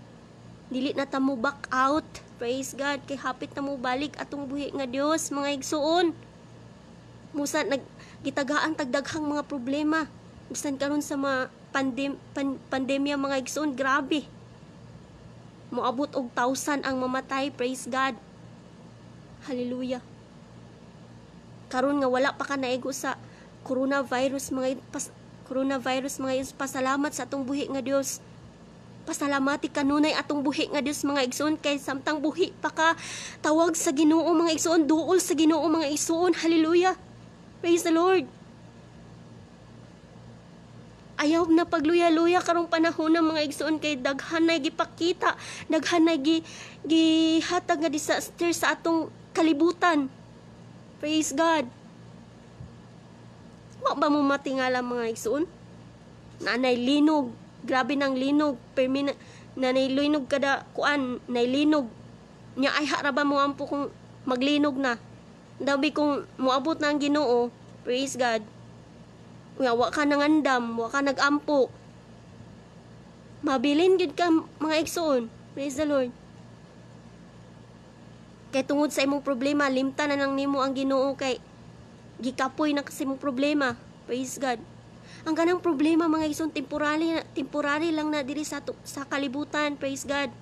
Dili na ta mo back out. Praise God. Kay hapit na mo balik atong buhi nga Dios mga igsoon. Musa gitagaan tagdaghang mga problema. Bisan karon sa mga pandemya mga igsoon, grabe. Moabot og 1,000 ang mamatay. Praise God. Hallelujah. Karon nga wala pa ka naigo sa coronavirus mga igsoon. Pasalamat sa atong buhi nga Dios. Pasalamati kanunay atong buhi nga Dios mga igsoon, kay samtang buhi pa ka, tawag sa Ginoo mga igsoon, duol sa Ginoo mga igsoon. Hallelujah. Praise the Lord. Ayaw na pagluya-luya karong panahon ng mga igsoon, kay daghan na gipakita, daghan na gihatag nga disaster sa atong kalibutan. Praise God. Wa ba mo matingala mga igsoon? Nanay linog, grabe ng linog, nanay linog kada kuan, nay linog. Nya ay haraba mo ampo kung maglinog na. Dabi kung moabot na ang Ginoo, praise God. Wa ka nangandam, wa ka nagampo. Mabilin gid ka mga igsoon. Praise the Lord. Kay tungod sa imong problema, limta na lang nimo ang Ginoo, kay gikapoy na kasi imong problema. Praise God. Ang ganang problema mga igsoon, temporary lang na diri sa kalibutan. Praise God.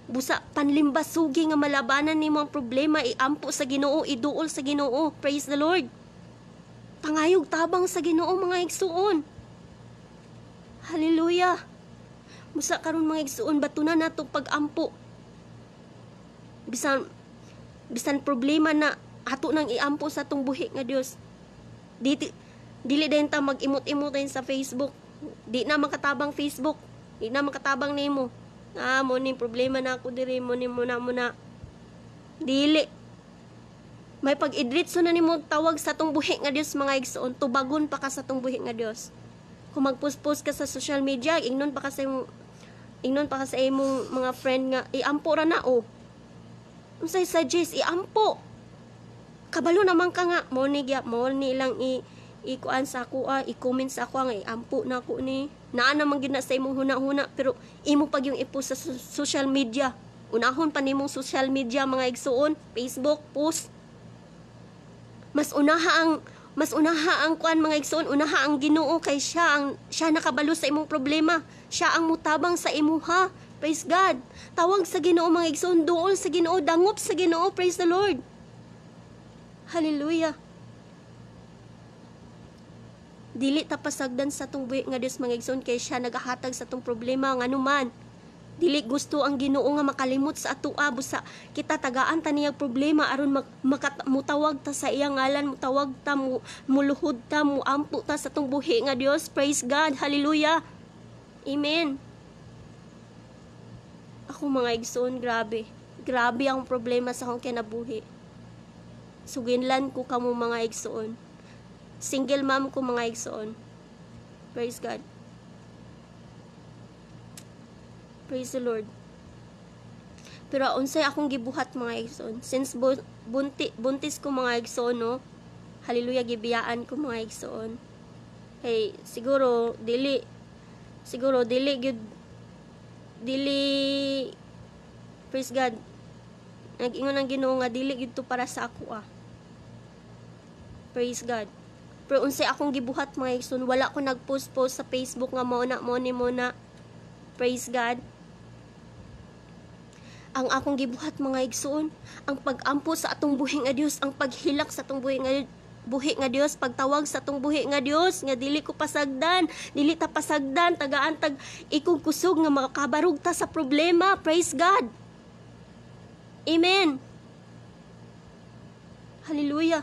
Busa panlimbas sugi nga malabanan nimo ang problema, iampo sa Ginoo, iduol sa Ginoo. Praise the Lord. Pangayog tabang sa Ginoo mga igsoon. Hallelujah. Musa karon mga igsoon, batunan nato pag-ampo. Bisan problema na ato nang iampo sa atong buhi nga Dios. Dili din ta mag-imot-imot sa Facebook. Di na makatabang Facebook. Di na makatabang nimo. Mo ni problema na ako diri, mo na. Dili. May pag-idritso na nimo tawag sa atong buhi nga Dios mga igsoon, tubagon pa ka sa atong buhi nga Dios. Kung magpost-post ka sa social media, ingnon pa ka sa imong mga friend nga iampo ra na o. Unsay suggest iampo. Kabalo naman ka nga, mo ni lang ikuan sa ako, i-comment sa ako nga iampo na ako ni. Naa naman gid na sa imong huna-huna, pero imo pag yung ipost sa social media. Unahon pa nimong social media mga igsoon, Facebook post. Mas unaha ang kuan mga igsoon, unaha ang Ginoo, kay siya nakabalo sa imong problema. Siya ang mutabang sa imuha. Praise God. Tawag sa Ginoo mga igsoon, duol sa Ginoo, dangop sa Ginoo. Praise the Lord. Hallelujah. Dili ta pasagdan sa atong buhi nga Dios mga igsoon, kay siya nagahatag sa atong problema nganuman. Dili gusto ang Ginoo nga makalimot sa atoa, busa kita tagaan ta niyang problema aron mutawag ta sa iyang ngalan, mutawag ta, muluhod ta, muampo ta sa atong buhi nga Dios. Praise God. Hallelujah. Amen. Ako mga igsoon, grabe ang problema sa akong kinabuhi. Suginlan ko kamo mga igsoon. Single mom ko mga igsoon. Praise God. Praise the Lord. Pero unsay akong gibuhat mga igsoon, since buntis ko mga igsoon, no? Hallelujah, gibiyaan ko mga igsoon. Hey, siguro dili praise God. Nag-ingon ang Ginoo nga dili gid to para sa ako. Praise God. Pero unsay akong gibuhat mga igsoon, wala ko nag-post sa Facebook nga mo na. Praise God. Ang akong gibuhat mga igsoon, ang pag-ampo sa atong buhi nga Dios, ang paghilak sa atong buhi nga Dios, pagtawag sa atong buhi nga Dios, nga dili ta pasagdan, tagaan tag ikog kusog nga makabarog ta sa problema. Praise God. Amen. Hallelujah.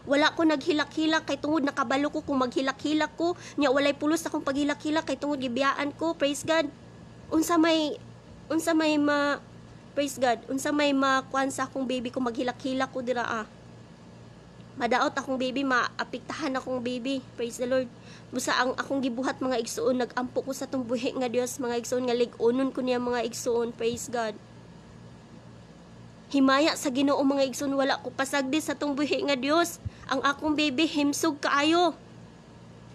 Wala ko naghilak-hilak kay tungod nakabalo ko kung maghilak-hilak ko, nya walay pulos akong paghilak-hilak kay tungod gibiyaan ko. Praise God. Unsa may praise God, unsa may makuan sa akong baby ko, maghilak-hilak ko dira madaot akong baby, maapektahan akong baby. Praise the Lord. Busa ang akong gibuhat mga igsoon, nagampo ko sa tong buhi nga Dios mga igsoon, nga lig-unon ko niya mga igsoon. Praise God. Himaya sa Ginoo mga igsoon, wala ko pasagdi sa tong buhi nga Dios. Ang akong baby himsog kaayo.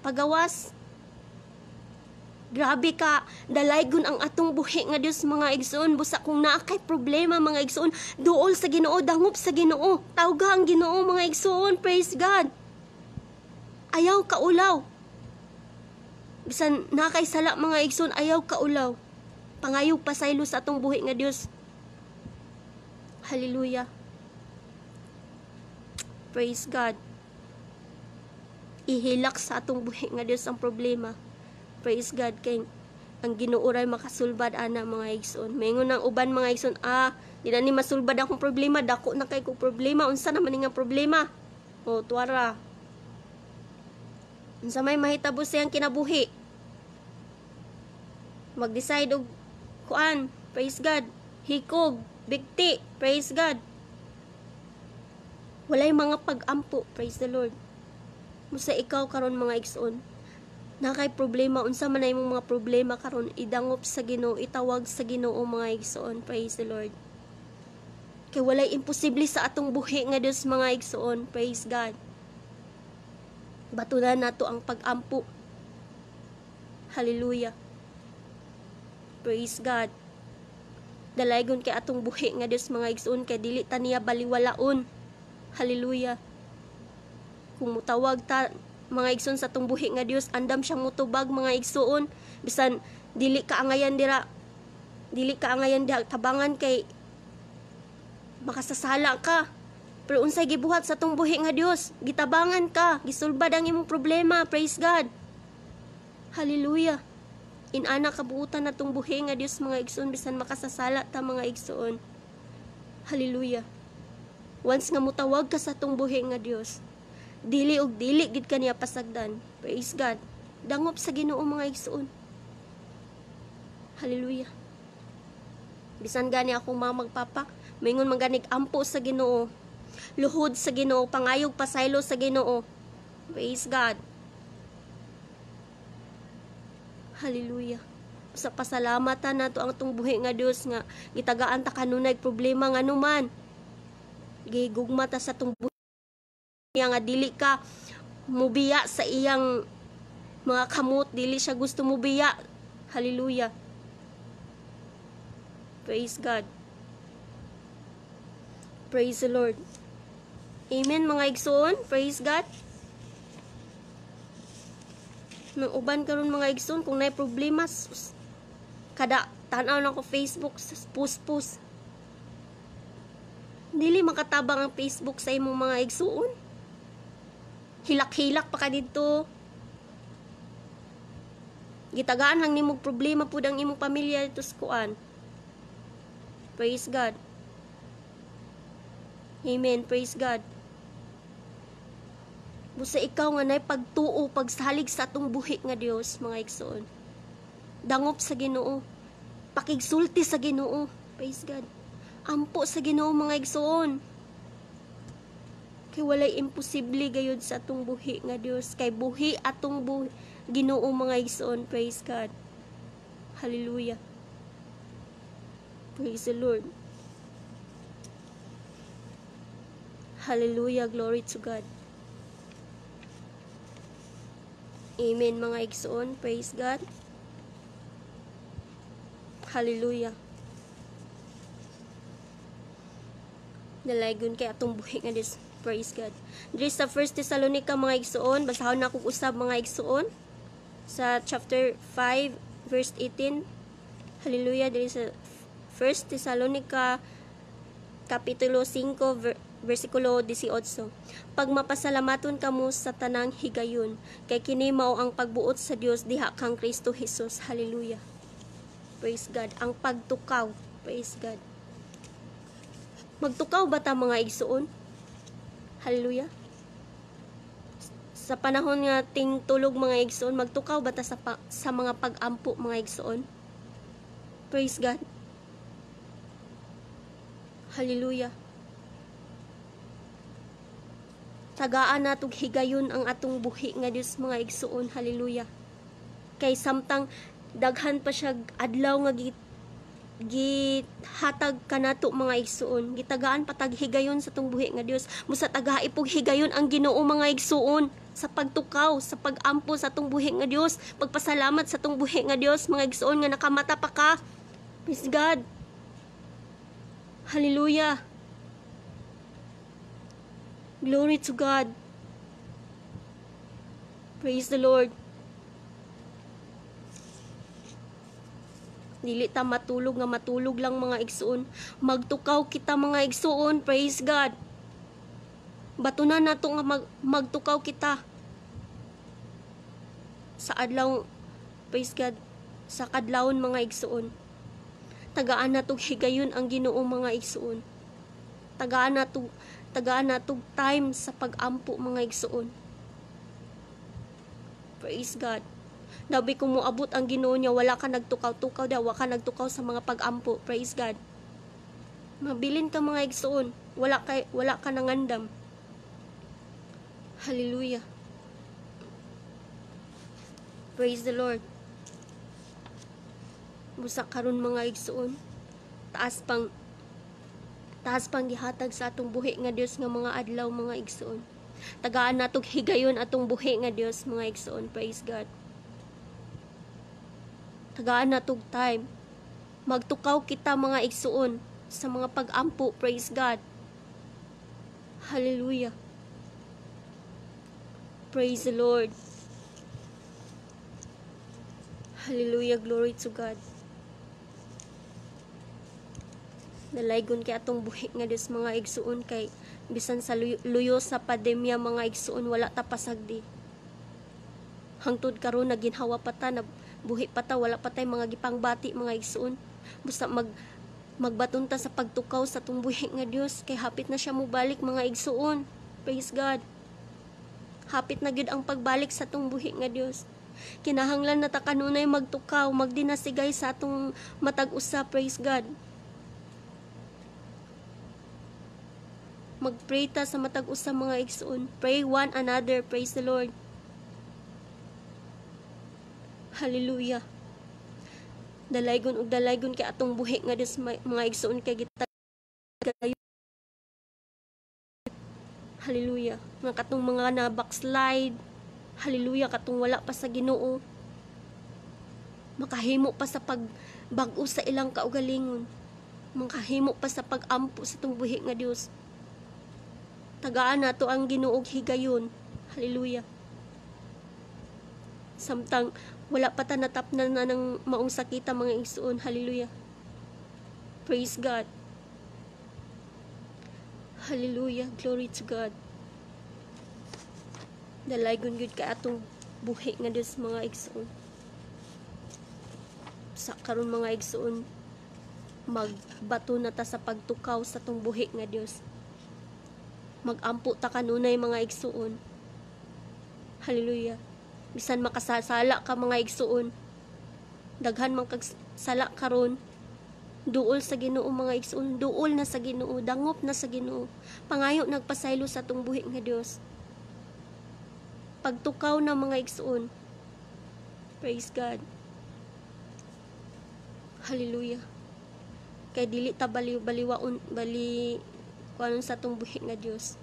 Pagawas. Grabe ka, dalaygon ang atong buhi nga Dios mga igsoon. Busa kung naa kay problema mga igsoon, duol sa Ginoo, dangop sa Ginoo, tawga ang Ginoo mga igsoon. Praise God. Ayaw kaulaw. Bisan nakay sala mga igsoon, ayaw kaulaw. Pangayog pasaylo sa atong buhi nga Dios. Hallelujah. Praise God. ihilak sa atong buhi nga Dios ang problema. Praise God, kay ang Ginoo ray makasulbad ana mga igsoon. Maingon ang uban mga igsoon, di na ni masulbad akong problema, dako na kay ko problema, unsa naman nga problema? O tuara. Unsa may mahitabo siyang kinabuhi? Mag-decide og kuan, praise God, hikog, bigti, praise God. Walay mga pag-ampo, praise the Lord. Musa ikaw karon mga igsoon, na kay problema, unsa man ay imong mga problema karon, idangop sa Ginoo, itawag sa Ginoo mga igsoon, praise the Lord. Kay walay imposible sa atong buhi nga Dios mga igsoon, praise God. Batunan nato ang pag-ampo. Hallelujah. Praise God. Dalaygon kay atong buhi nga Dios mga igsoon, kay dili ta niya baliwalaon. Hallelujah. Kung mutawag ta mga igsoon sa atong buhi nga Dios, andam siyang mutubag mga igsoon. Bisan dili kaangayan dira tabangan kay makasasala ka. Pero unsay gibuhat sa atong buhi nga Dios, gitabangan ka, gisulbad ang imong problema. Praise God. Hallelujah. Inana kabuutan natong buhi nga Dios mga igsoon, bisan makasasala ta mga igsoon. Hallelujah. Once nga mutawag ka sa atong buhi nga Dios, dili og dili gid kaniya pasagdan. Praise God. Dangop sa Ginoo mga igsoon. Hallelujah. Bisan gani akong mga magpapa, maingon man ganig ampo sa Ginoo, luhod sa Ginoo, pangayog pasaylo sa Ginoo. Praise God. Hallelujah. Sa pasalamatan nato ang atong buhi nga Dios nga gitagaan ta kanunay problema nga anuman. Gigugma ta sa atong buhi nga dili ka mubiya sa iyang mga kamot, dili siya gusto mubiya. Hallelujah. Praise God. Praise the Lord. Amen mga igsoon. Praise God. Nang uban karon mga igsoon, kung naay problema, kada tanaw na ko Facebook, post. Dili makatabang ang Facebook sa imong mga igsoon. Hilak-hilak pa ka dito. Gitagaan lang nimog problema pud ang imong pamilya dito sa kuan. Praise God. Amen. Praise God. Busa ikaw nga nay pagtuo, pagsalig sa atong buhi nga Dios mga igsoon. Dangop sa Ginoo. Pakigsulti sa Ginoo. Praise God. Ampo sa Ginoo mga igsoon. Kay walay imposible gayud sa atong buhi nga Dios, kay buhi atong Ginoo mga igsoon. Praise God. Hallelujah. Praise the Lord. Hallelujah. Glory to God. Amen mga igsoon. Praise God. Hallelujah. Dalaygon kay atong buhi nga Dios. Praise God. Diri sa 1 Thessalonica mga igsoon, basahon na akong usab mga igsoon sa chapter 5 verse 18. Hallelujah. Diri sa 1 Thessalonica kapitulo 5 versikulo 18. Pag mapasalamaton kamo sa tanang higayon, kay kini mao ang pagbuot sa Dios diha kang Kristo Jesus. Hallelujah. Praise God. Ang pagtukaw. Praise God. Magtukaw ba ta mga igsoon? Hallelujah. Sa panahon nga ting tulog mga igsoon, magtukaw ba ta sa mga pag-ampo mga igsoon? Praise God. Hallelujah. Tagaan natog higayon ang atong buhi nga Dios mga igsoon. Hallelujah. Kay samtang daghan pa siya adlaw nga gihatag kanato mga igsoon, gitagaan patag higayon sa tong buhi nga Dios. Musa tagaipog higayon ang Ginoo mga igsoon sa pagtukaw, sa pagampo sa tong buhi nga Dios, pagpasalamat sa tong buhi nga Dios mga igsoon nga nakamata pa ka. Praise God. Hallelujah. Glory to God. Praise the Lord. Dili ta matulog lang mga igsoon. Magtukaw kita mga igsoon. Praise God. Batunan nato nga magtukaw kita. sa adlaw, praise God, sa kadlawon mga igsuon. Tagaan na tog higayon ang Ginoo mga igsuon. Tagaan na tog time sa pag-ampo mga igsuon. Praise God. Dabi kung moabot ang Ginoo niya, wala ka nagtukaw-tukaw daw, wala ka nagtukaw sa mga pag-ampo. Praise God. Mabilin ka mga igsuon, wala ka nangandam. Hallelujah. Praise the Lord. Busa karon mga igsuon, taas pang gihatag sa atong buhi nga Dios nga mga adlaw mga igsuon. Tagaan natog higayon atong buhi nga Dios mga igsuon. Praise God. Tagaan natog time. Magtukaw kita mga igsuon sa mga pag-ampo. Praise God. Hallelujah. Praise the Lord. Hallelujah. Glory to God. Nalaygon kay atong buhi nga Dios mga igsuon, kay bisan sa luyo sa pandemya mga igsuon, wala ta pasagdi. Hangtod karon naginhawa pa ta, na buhi pa ta, wala pa tay mga gipangbati mga igsuon. Basta magbaton ta sa pagtukaw sa atong buhi nga Dios, kay hapit na siya mobalik mga igsuon. Praise God. Hapit na gyud ang pagbalik sa atong buhi nga Dios. Kinahanglan na ta kanunay magtukaw, magdinasigay sa atong matag usa. Praise God. Magpray ta sa matag usa mga igsoon. Pray one another. Praise the Lord. Hallelujah. Dalaygon ug dalaygon kay atong buhi nga Dios mga igsoon, kay gitag. Hallelujah. Nga katong mga na backslide. Hallelujah. Katong wala pa sa Ginoo, makahimo pa sa pagbag-o sa ilang kaugalingon. Makahimo pa sa pag-ampo sa atong buhi nga Dios. Tagaan nato ang Ginoo higayon. Hallelujah. Samtang wala pa ta natapnan na ng maong sakita mga igsoon. Hallelujah. Praise God. Hallelujah. Glory to God. Dalaygon gyud ka atong buhi nga Dios mga igsoon. Sa karon mga igsoon, magbato na ta sa pagtukaw sa atong buhi nga Dios. Magampo ta kanunay mga igsuon. Hallelujah. Bisan makasasala ka mga igsuon, daghan man kag sala karon, duol sa Ginoo mga igsuon, duol na sa Ginoo, dangop na sa Ginoo. Pangayo nagpasaylo sa atong buhi nga Dios. Pagtukaw na mga igsuon. Praise God. Hallelujah. Kay dili ta baliwaon kuanon sa atong buhi nga Dios.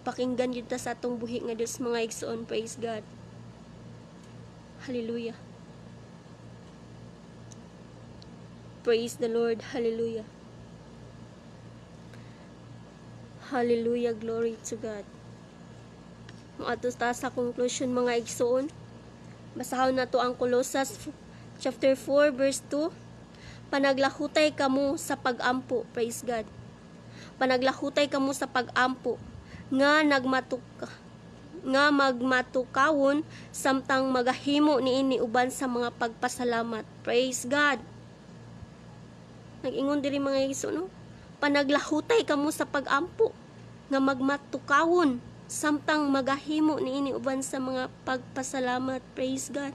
Pakinggan yun ta sa atong buhi nga Dios mga igsoon. Praise God. Hallelujah. Praise the Lord. Hallelujah. Hallelujah. Glory to God. Atos ta sa conclusion mga igsoon. Basahon na to ang Colossus chapter 4 verse 2. Panaglahutay kamo sa pag-ampo. Praise God. Panaglahutay kamo sa pag-ampo nga magmatukawon samtang magahimo niini uban sa mga pagpasalamat. Praise God. Nag-ingon diri mga igsoon, no? Panaglahutay kamo sa pag-ampo nga magmatukawon samtang magahimo niini uban sa mga pagpasalamat. Praise God.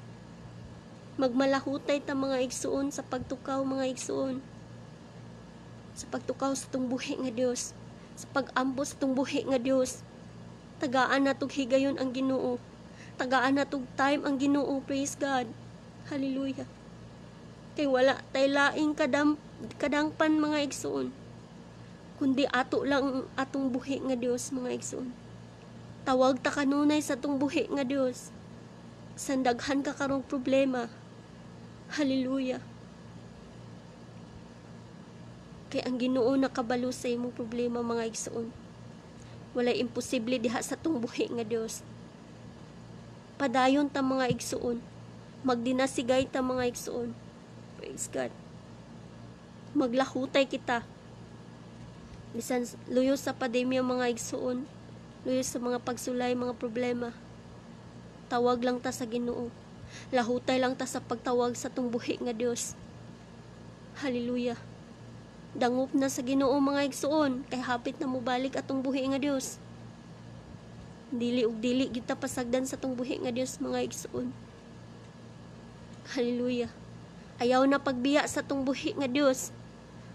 Magmalahutay ta mga igsuon sa pagtukaw mga igsuon. Sa pagtukaw sa itong buhi nga Dios. Sa pag-ampo sa itong buhi nga Dios. Tagaan na tog higayon ang Ginoo. Tagaan na tog time ang Ginoo. Praise God. Hallelujah. Kay wala tay laing kadangpan mga igsuon, kundi ato lang atong buhi nga Dios mga igsuon. Tawag ta kanunay sa atong buhi nga Dios. Sandaghan ka karong problema. Hallelujah. Kay ang Ginoo nakabalo sa imong problema mga igsoon. Walay imposible diha sa atong buhi nga Dios. Padayon ta mga igsoon. Magdinasigay ta mga igsoon. Praise God. Maglahutay kita. Bisan luyo sa pandemya mga igsoon, Luya sa mga pagsulay, mga problema. Tawag lang ta sa Ginoo. Lahutay lang ta sa pagtawag sa atong buhi nga Dios. Hallelujah. Dangop na sa Ginoo mga igsuon, kay hapit na mo balik atong buhi nga Dios. Dili ug dili kita pasagdan sa atong buhi nga Dios mga igsuon. Hallelujah. Ayaw na pagbiya sa atong buhi nga Dios.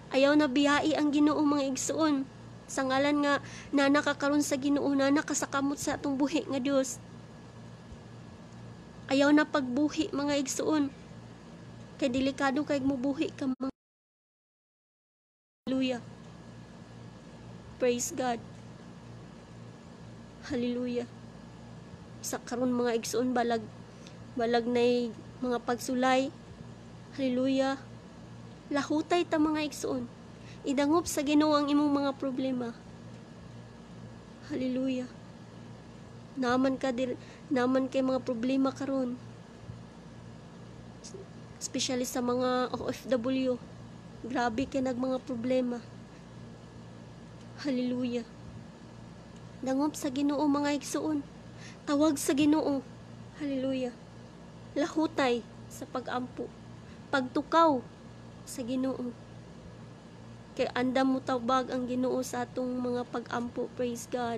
Ayaw na biyai ang Ginoo mga igsuon. Sa ngalan nga na nakakaron sa Ginoo na nakasakamot sa atong buhi nga Dios. Ayaw na pagbuhi mga igsuon. Kay delikado kay mubuhi ka mga. Hallelujah. Praise God. Hallelujah. Sa karon mga igsuon balag nay mga pagsulay. Hallelujah. Lahutay ta mga igsuon. Idangop sa Ginoo ang imong mga problema. Hallelujah. Naman kay mga problema karon. Especially sa mga OFW. Grabe kay mga problema. Hallelujah. Dangop sa Ginoo mga igsuon. Tawag sa Ginoo. Hallelujah. Lahutay sa pagampo. Pagtukaw sa Ginoo. Kay andam mo tawag ang Ginoo sa atong mga pagampo. Praise God.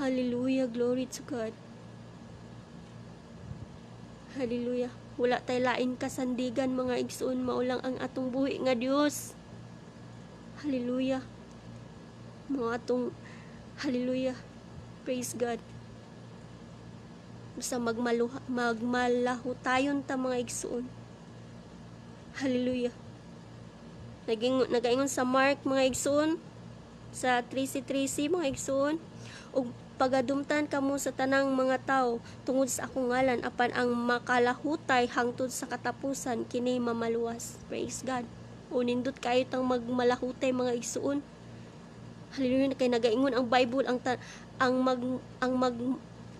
Hallelujah. Glory to God. Hallelujah. Wala tay lain kasandigan mga igsoon, maulang ang atong buhi nga Dios. Hallelujah. Mga atong hallelujah. Praise God. Basta magmalahutayon ta mga igsoon. Hallelujah. Nagaingon sa Mark mga igsoon sa 3:13 mga igsoon, ug pagadumtan kamo sa tanang mga tao tungod sa akong ngalan apan ang makalahutay hangtod sa katapusan kini mamaluwas. Praise God. O nindot kayo tang magmalahutay mga igsuon. Hallelujah. Kay nagaingon ang Bible ang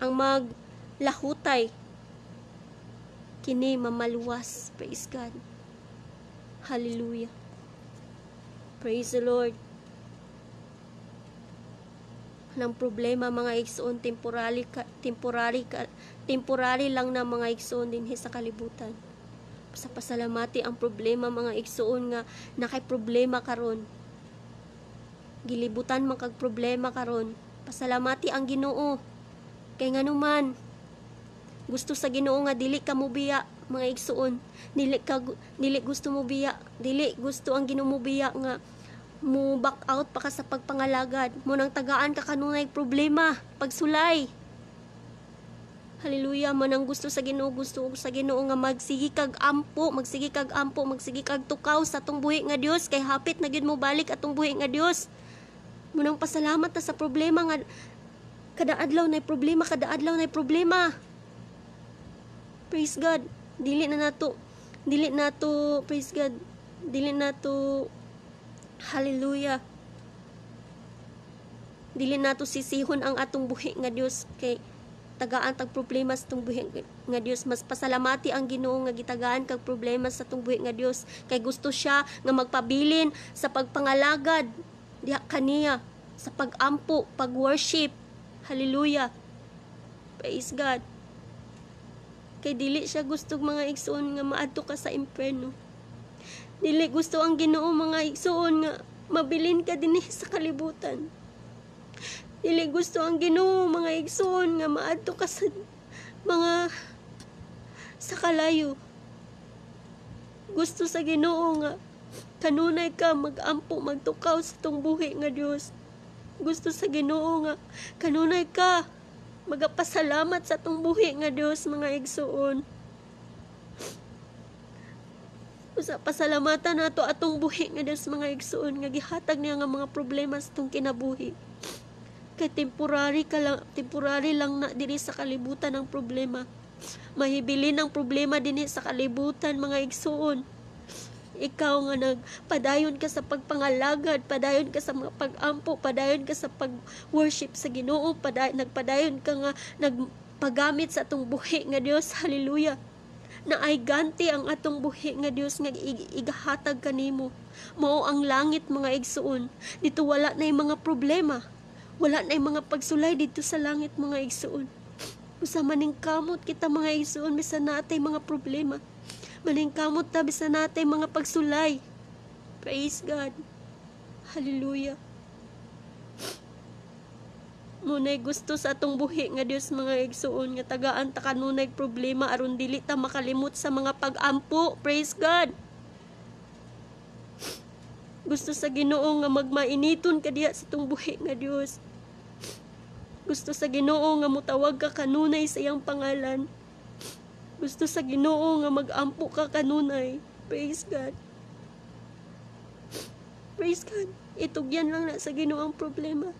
maglahutay kini mamaluwas. Praise God. Hallelujah. Praise the Lord. Ng problema mga igsoon, temporary lang na mga igsoon din sa kalibutan. Sa pasalamati ang problema mga igsoon nga nakay problema karon. Gilibutan man kag problema karon. Pasalamati ang Ginoo. Kay nganuman gusto sa Ginoo nga dili ka mobiya mga igsoon. Dili gusto mo biya, dili gusto ang Ginoo mo biya nga mo back out pa ka sa pagpangalagad mo nang tagaan ka kanunay problema pagsulay. Hallelujah. Manang gusto sa Ginoo, gusto sa Ginoo nga magsigi kag ampo, magsigi kag tukaw sa atong buhi nga Dios kay hapit na gyud mo balik atong buhi nga Dios. Munang pasalamat ta sa problema nga kada adlaw nay problema. Praise God. Dili nato praise God. Dili nato hallelujah. Dili nato sisihon ang atong buhi nga Dios kay tagaan tag problema sa atong buhi nga Dios. Mas pasalamati ang Ginoo nga gitagaan kag problema sa atong buhi nga Dios kay gusto siya nga magpabilin sa pagpangalagad diha kaniya sa pagampo, pagworship. Hallelujah. Praise God. Kay dili siya gusto mga igsoon nga maadto ka sa impierno. Dili gusto ang Ginoo mga igsoon nga mabilin ka dinhi sa kalibutan. Dili gusto ang Ginoo mga igsoon nga maadto ka sa mga sa kalayo. Gusto sa Ginoo nga kanunay ka magampo magtukaw sa tong buhi nga Dios. Gusto sa Ginoo nga kanunay ka magapasalamat sa tong buhi nga Dios mga igsoon. Sa pasalamatan nato atong buhi nga Dios mga igsoon nga gihatag niya nga mga problema sa tong kinabuhi. Kay temporary lang na diri sa kalibutan ang problema. Mahibilin ang problema dinhi sa kalibutan mga igsoon. Ikaw nga nagpadayon ka sa pagpangalagad, padayon ka sa mga pagampo, padayon ka sa pag-worship sa Ginoo, nagpadayon ka nga nagpagamit sa atong buhi nga Dios. Hallelujah. Na ay ganti ang atong buhi nga Dios nga igahatag kanimo. Mao ang langit mga igsuon. Dito wala na mga problema. Wala na mga pagsulay dito sa langit mga igsuon. Usa maning kamot kita mga igsuon bisan natay mga problema. Maning kamot ta bisan natay mga pagsulay. Praise God. Hallelujah. Munay gusto sa atong buhi nga Dios mga igsuon nga tagaan ta kanunay problema aron dili ta makalimot sa mga pag-ampo. Praise God. Gusto sa Ginoo nga magmainiton ka diha sa atong buhi nga Dios. Gusto sa Ginoo nga mutawag ka kanunay sa iyang pangalan. Gusto sa Ginoo nga mag-ampo ka kanunay. Praise God. Praise God. Itugyan lang na sa Ginoo ang problema.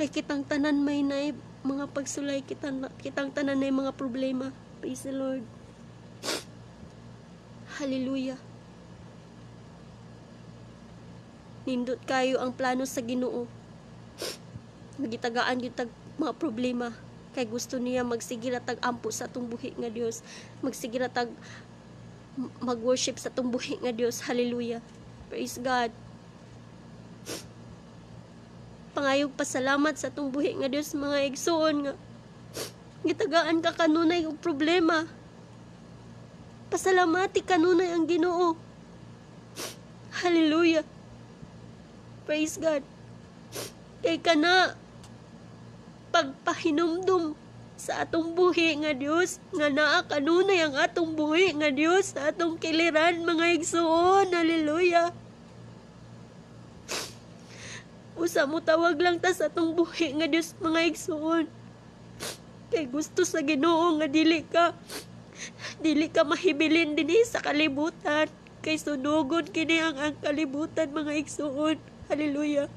Kay kitang tanan may nay mga pagsulay, kitang tanan nay mga problema. Praise the Lord. Hallelujah. Nindot kayo ang plano sa Ginoo. Magitagaan yung mga problema. Kay gusto niya magsigila tag-ampo sa atong buhi nga Dios. Magsigila mag-worship sa atong buhi nga Dios. Hallelujah. Praise God. Pangayog pasalamat sa atong buhi nga Dios mga igsoon nga gitagaan ka kanunay og problema. Pasalamati kanunay ang Ginoo. Hallelujah. Praise God. Kay kana pagpahinumdum sa atong buhi nga Dios nga naa kanunay ang atong buhi nga Dios sa atong kiliran mga igsoon. Hallelujah. Usa mo tawag lang ta sa atong buhi nga Dios mga igsoon. Kay gusto sa Ginoo nga dili ka mahibilin dinhi sa kalibutan. Kay sunugod kini ang kalibutan mga igsoon. Hallelujah.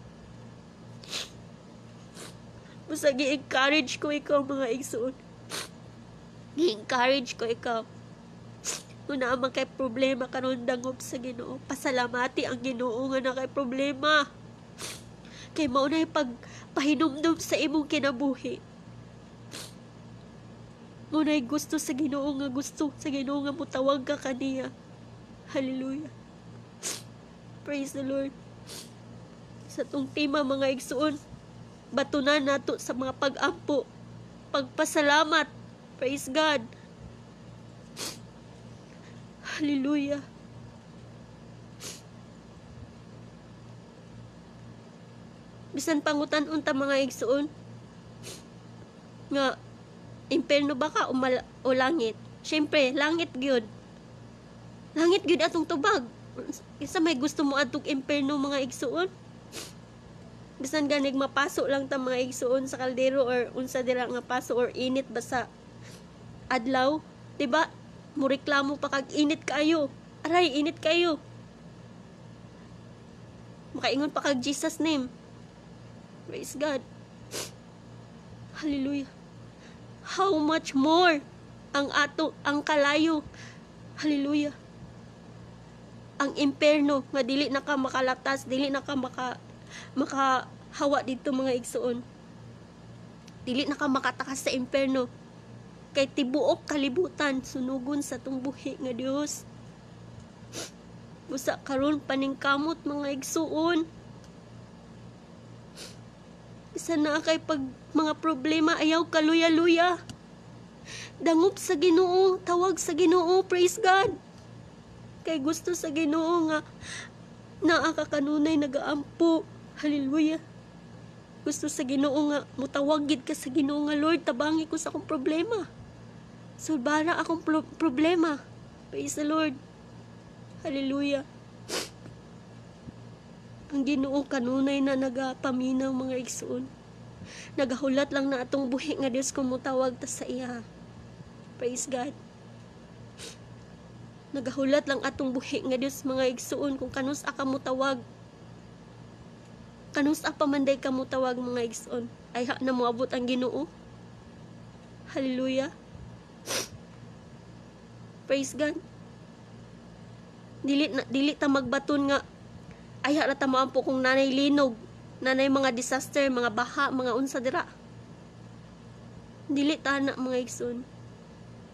Usa gi-encourage ko ikaw mga igsoon. Gi-encourage ko ikaw. Kung naman kay problema karon dangop sa Ginoo, pasalamati ang Ginoo nga na kay problema. Kay mao na pagpahinumdum sa imong kinabuhi. Mao na gusto sa Ginoo nga mutawag ka kaniya. Hallelujah. Praise the Lord. Sa tong tema mga igsuon, batunan nato sa mga pag-ampo, pagpasalamat. Praise God. Hallelujah. Bisan pangutan unta mga igsuon nga impierno ba ka o langit? Syempre langit gyud. Langit gyud atong tubag. Isa may gusto mo adtong impierno mga igsuon? Bisan ganig mapaso lang ta mga igsuon sa kaldero or unsa dira nga paso or init ba sa adlaw, diba? Mureklamo pa kag init kayo. Aray, init kayo. Makaingon pa kag Jesus name. Praise God. Hallelujah. How much more ang kalayo. Hallelujah. Ang impierno nga dili na ka makalatas, dili na ka makahawa dito mga igsuon. Dili na ka makatakas sa impierno. Kay tibuok kalibutan sunugon sa tong buhi nga Dios. Busa karon paningkamot mga igsuon. Isa na kay pag mga problema ayaw kaluya-luya. Dangop sa Ginoo, tawag sa Ginoo, praise God. Kay gusto sa Ginoo nga naa ka kanunay nagaampo. Hallelujah. Gusto sa Ginoo nga mutawag gid ka sa Ginoo nga Lord, tabangi ko sa akong problema. Sulbara akong problema. Praise the Lord. Hallelujah. Ang Ginoo kanunay na nagapaminaw mga igsoon. Nagahulat lang na atong buhi nga Dios kung mutawag ta sa iya. Praise God. Nagahulat lang atong buhi nga Dios mga igsoon kung kanus ka mutawag. Kanus pa manday ka mutawag mga igsoon. Ay ha na moabot ang Ginoo. Hallelujah. Praise God. Dili ta magbaton nga ay ha na ta moampo kung nanay linog, nanay mga disaster, mga baha, mga unsa dira. Dili ta na mga igsoon.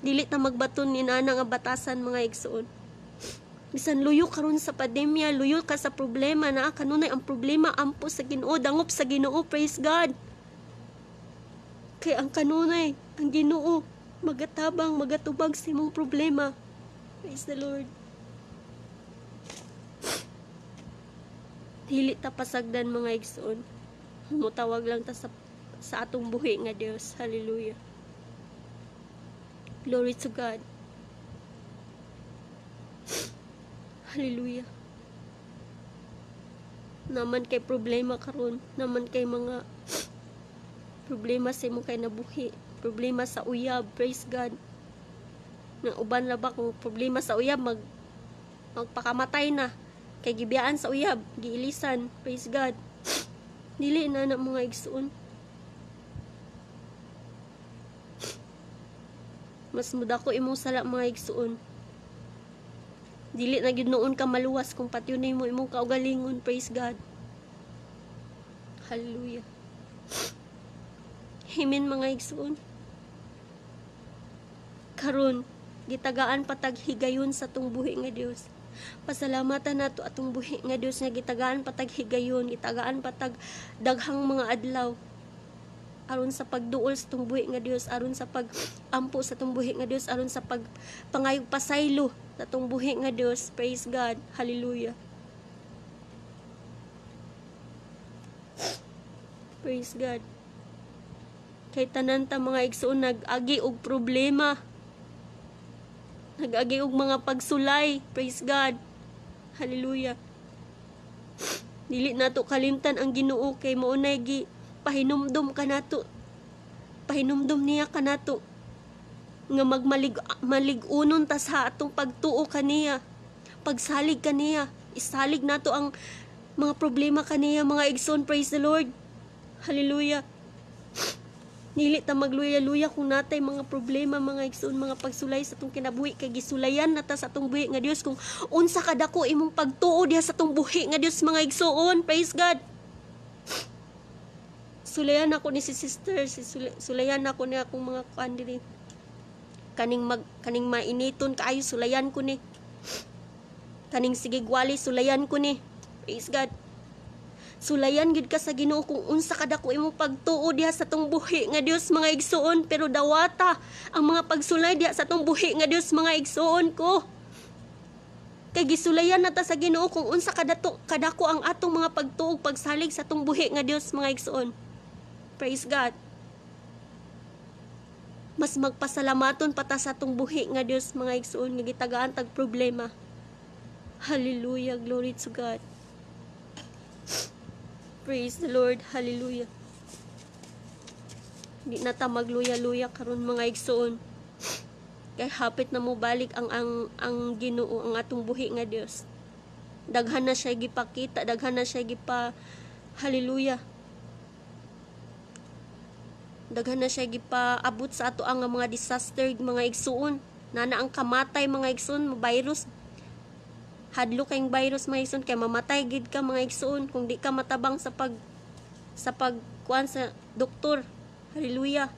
Dili ta magbaton ni nana nga batasan mga igsoon. Bisan luyo karon sa pandemya, luyo ka sa problema na kanunay ang problema ampo sa Ginoo, dangop sa Ginoo, praise God. Kay ang kanunay, ang Ginoo magatabang, magatubag sa imong problema. Praise the Lord. Dili ta pasagdan mga igsoon. Mutawag lang ta sa atong buhi nga Dios. Hallelujah. Glory to God. Hallelujah. Naman kay problema karon, naman kay mga problema sa imong kay nabuhi, problema sa uyab, praise God. Na uban na ba kung problema sa uyab magpakamatay na kay gibiyaan sa uyab, giilisan, praise God. Dili na mga igsoon. Mas mudako imong sala mga igsoon. Dili na gyud noon ka maluwas kung patyunay mo imong kaugalingon, praise God. Hallelujah. Amen mga igsoon. Karon gitagaan patag higayon sa atong buhi nga Dios. Pasalamatan nato atong buhi nga Dios nga gitagaan patag higayon, gitagaan patag daghang mga adlaw aron sa pagduol sa atong buhi nga Dios, aron sa pagampo sa atong buhi nga Dios, aron sa pangayog pasaylo sa atong buhi nga Dios. Praise God. Hallelujah. Praise God. Kay tanan ta mga igsoon nag-agi og problema, nag-agi og mga pagsulay. Praise God. Hallelujah. Dili nato kalimtan ang Ginoo kay mao nay pahinumdum kanato. Pahinumdum niya kanato nga malig-unon ta sa atong pagtuo kaniya, pagsalig kaniya. Isalig nato ang mga problema kaniya mga igsoon. Praise the Lord. Hallelujah. Dili ta magluya-luya kung natay mga problema mga igsoon, mga pagsulay sa atong kinabuhi kay gisulayan nata sa atong buhi nga Dios kung unsa kadako imong pagtuo diha sa atong buhi nga Dios mga igsoon. Praise God. Sulayan ako ni si sister, sulayan ako ni akong mga kuan diri. Kaning mainiton kaayo sulayan ko ni. Kaning sige gwali sulayan ko ni. Praise God. Sulayan gid ka sa Ginoo kung unsa kadako imong pagtuo diha sa atong buhi nga Dios mga igsoon, pero dawata ang mga pagsulay diha sa atong buhi nga Dios mga igsoon ko. Kay gisulayan nata sa Ginoo kung unsa kadako ang atong mga pagtuo pagsalig sa atong buhi nga Dios mga igsoon. Praise God. Mas magpasalamaton pa ta sa atong buhi nga Dios mga igsoon nga gitagaan tag problema. Hallelujah. Glory to God. Praise the Lord. Hallelujah. Di na ta magluya-luya karon mga igsoon. Kay hapit na mo balik ang Ginoo, ang atong buhi nga Dios. Daghan na siya gipakita, daghan na siya hallelujah. Daghan na siya gipaabot sa ato ang mga disaster mga igsoon. Nana ang kamatay mga igsoon, virus. Hadlo kayong virus mga igsoon kay mamatay gid ka mga igsoon kung di ka matabang sa pagkuan sa doktor. Hallelujah.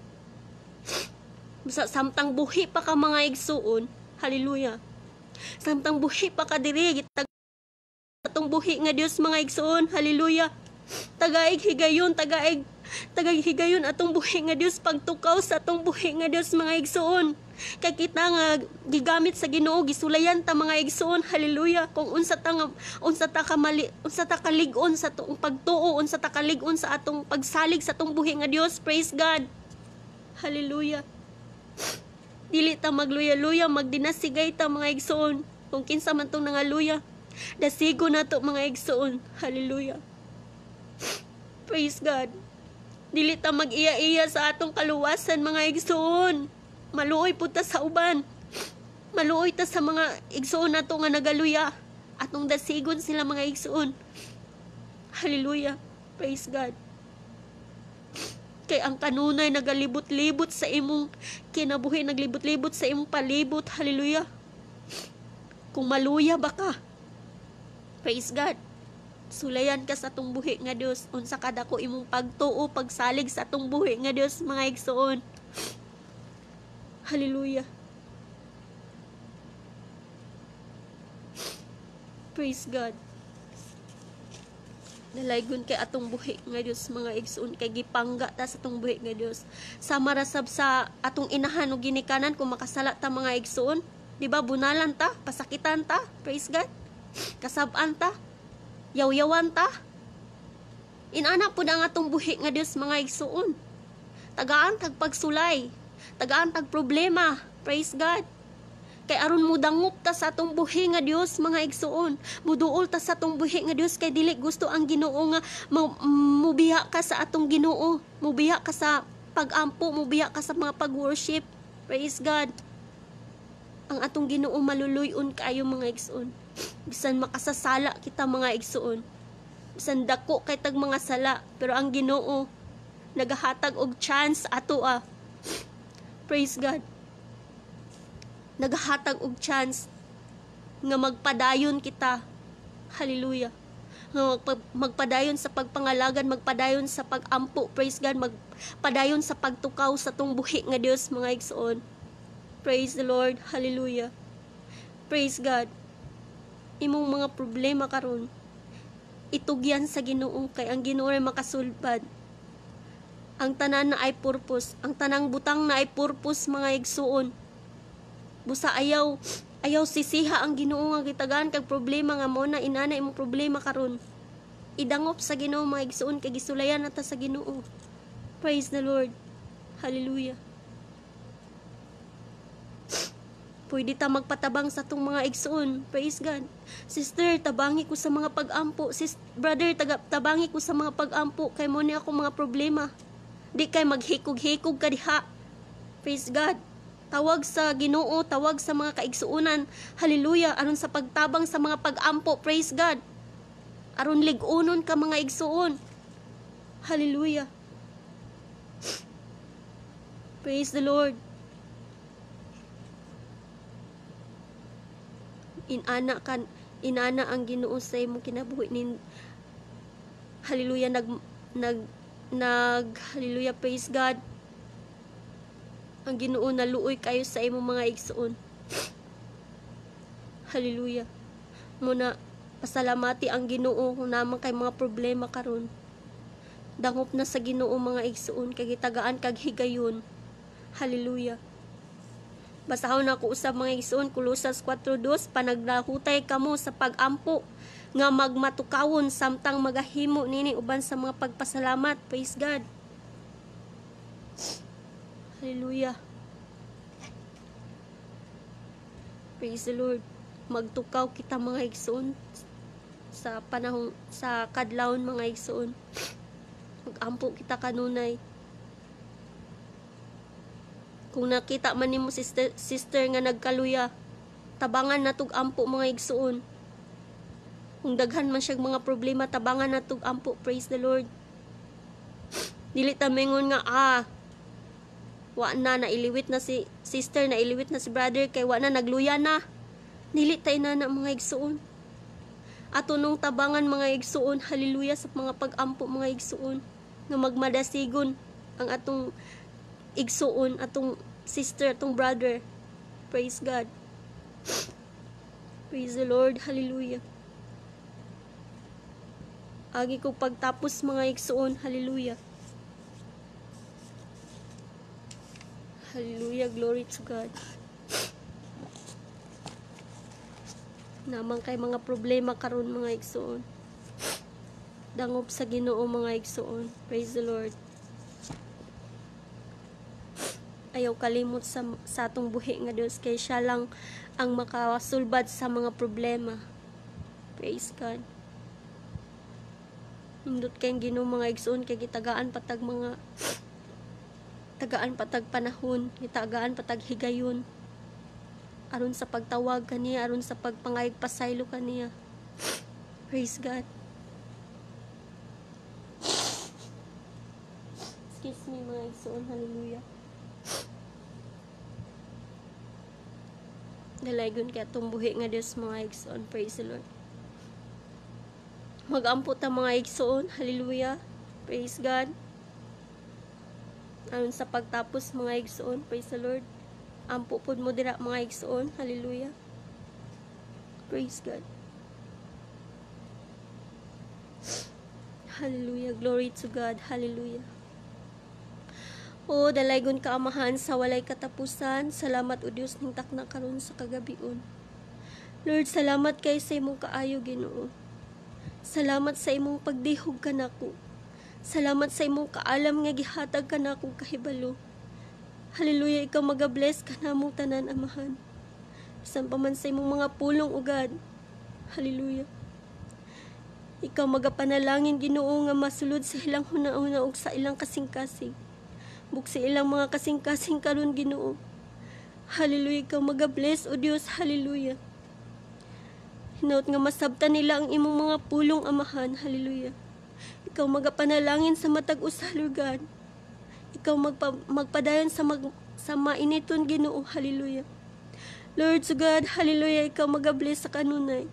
Samtang buhi pa ka mga igsoon, hallelujah. Samtang buhi pa ka diri gitag atong buhi nga Dios mga igsoon, hallelujah. Tagaig higayon atong buhi nga Dios, pagtukaw sa atong buhi nga Dios mga igsoon. Kay kita nga gigamit sa Ginoo, gisulayan ta mga igsoon, hallelujah. Kung unsa ta kalig-on sa atong pagtuo, unsa ta kalig-on sa atong pagsalig sa atong buhi nga Dios. Praise God. Hallelujah. Dili ta magluya-luya, magdinasigay ta mga igsoon. Kung kinsa man tong nangaluya, dasigo na to mga igsoon. Hallelujah. Praise God. Dili ta mag-iya-iya sa atong kaluwasan mga igsoon. Maluoy po ta sa uban. Maluoy ta sa mga igsoon nato nga nagaluya. Atong dasigon sila mga igsoon. Hallelujah. Praise God. Kay ang kanunay nagalibot-libot sa imong kinabuhi, naglibot-libot sa imong palibot. Hallelujah. Kung maluya ba ka, praise God. Sulayan ka sa atong buhi nga Dios. Unsa kadako imong pagtuo, pagsalig sa atong buhi nga Dios mga igsoon. Hallelujah. Praise God. Dalaygon kay atong buhi nga Dios mga igsoon, kay gipangga ta sa atong buhi nga Dios. Sama ra sab sa atong inahan ug ginikanan kung makasala ta mga igsoon. Di ba bunalan ta, pasakitan ta, praise God. Kasab-an ta, yaw-yawan ta. Inana pud ang atong buhi nga Dios mga igsoon. Tagaan tag pagsulay, tagaan tag problema, praise God. Kay aron mo dangup ta sa atong buhi nga Dios mga igsoon, muduol ta sa atong buhi nga Dios, kay dili gusto ang Ginoo nga mubiha ka sa atong Ginoo, mubiha ka sa pag-ampo, mubiha ka sa mga pag-worship, praise God. Ang atong Ginoo maluluyon kaayo mga igsoon. Bisan makasasala kita mga igsoon, bisan dako kay tag mga sala, pero ang Ginoo nagahatag og chance ato praise God. Nagahatag og chance nga magpadayon kita. Hallelujah. Nga magpadayon sa pagpangalagan, magpadayon sa pagampo, praise God, magpadayon sa pagtukaw sa tong buhi nga Dios mga igsoon. Praise the Lord. Hallelujah. Praise God. Imong mga problema karon, itugyan sa Ginoo, kay ang Ginoo ay makasulbad. Ang tanan na ay purpose, ang tanang butang na ay purpose mga igsoon. Busa ayaw sisiha ang Ginoo nga gitagaan kag problema nga mo na inana imong problema karon. Idangop sa Ginoo mga igsoon, kay gisulayan nata sa Ginoo. Praise the Lord. Hallelujah. Pwede ta magpatabang sa tong mga igsoon. Praise God. Sister, tabangi ko sa mga pag-ampo. Brother, tabangi ko sa mga pag-ampo, kay mo ni ako mga problema. Di kay maghikog-hikog ka diha. Praise God. Tawag sa Ginoo, tawag sa mga kaigsuunan. Hallelujah. Aron sa pagtabang sa mga pag-ampo, praise God. Aron lig-unon ka mga igsuon. Hallelujah. Praise the Lord. Inana ang Ginoo sa imong kinabuhi nin. Hallelujah. Hallelujah, praise God. Ang Ginoo naluoy kayo sa imong mga igsoon. Hallelujah. Muna pasalamati ang Ginoo kung naman kay mga problema karon. Dangop na sa Ginoo mga igsoon, kay gitagaan kag higayon. Hallelujah. Basahon ako usab mga igsoon, Colosas 4:2, panaglahutay kamo sa pag-ampo nga magmatukawon samtang magahimo nini uban sa mga pagpasalamat. Praise God. Hallelujah. Praise the Lord. Magtukaw kita mga igsoon sa panahon, sa kadlawon mga igsoon. Magampo kita kanunay. Kung nakita man nimo sister nga nagkaluya, tabangan natug ampo mga igsoon. Kung daghan man siya mga problema, tabangan natug ampo. Praise the Lord. Dili ta mingon nga wa na nailiwit na si sister, nailiwit na si brother, kay wa na nagluya na. Dili tay na mga igsoon. Ato nung tabangan mga igsoon, hallelujah, sa mga pag-ampo mga igsoon, nga magmadasigon ang atong igsoon, atong sister, atong brother. Praise God. Praise the Lord. Hallelujah. Agi ko pagtapos mga igsoon, hallelujah. Hallelujah, glory to God. Namang kay mga problema karon mga igsoon, dangop sa Ginoo mga igsoon. Praise the Lord. Ayaw kalimot sa atong buhi nga Dios, kay siya lang ang makasulbad sa mga problema. Praise God. Hindot kay Ginoo mga igsoon, kay gitagaan patag panahon, gitagaan patag higayon, aron sa pagtawag kaniya, aron sa pagpangayag pasaylo kaniya. Praise God. Excuse me mga igsoon, hallelujah. Dalaygon kay atong buhi nga Dios mga igsoon. Praise the Lord. Magampo ta mga igsoon, hallelujah. Praise God. Aron sa pagtapos mga igsoon, praise the Lord. Ampo pod mo dira mga igsoon, hallelujah. Praise God. Hallelujah. Glory to God. Hallelujah. O dalaygon ka amahan sa walay katapusan. Salamat o Dios ning takna karon sa kagabion. Lord, salamat kay sa imong kaayo Ginoo. Salamat sa imong pagdihog kanako. Salamat sa imong kaalam nga gihatag kanako kahibalo. Hallelujah, ikaw magabless kanamo tanan amahan. Bisan pa man sa imong mga pulong ugad. Hallelujah. Ikaw magapanalangin Ginoo nga masulod sa ilang hunahuna ug sa ilang kasing-kasing. Buksa ilang mga kasing-kasing karon Ginoo. Hallelujah, ikaw magabless o Dios. Hallelujah. Hinaut nga masabtan nila ang imong mga pulong amahan. Hallelujah. Ikaw magapanalangin sa matag usa Lord God. Ikaw magpadayon sa mainiton Ginoo. Hallelujah. Lord to God, hallelujah, ikaw magabless sa kanunay.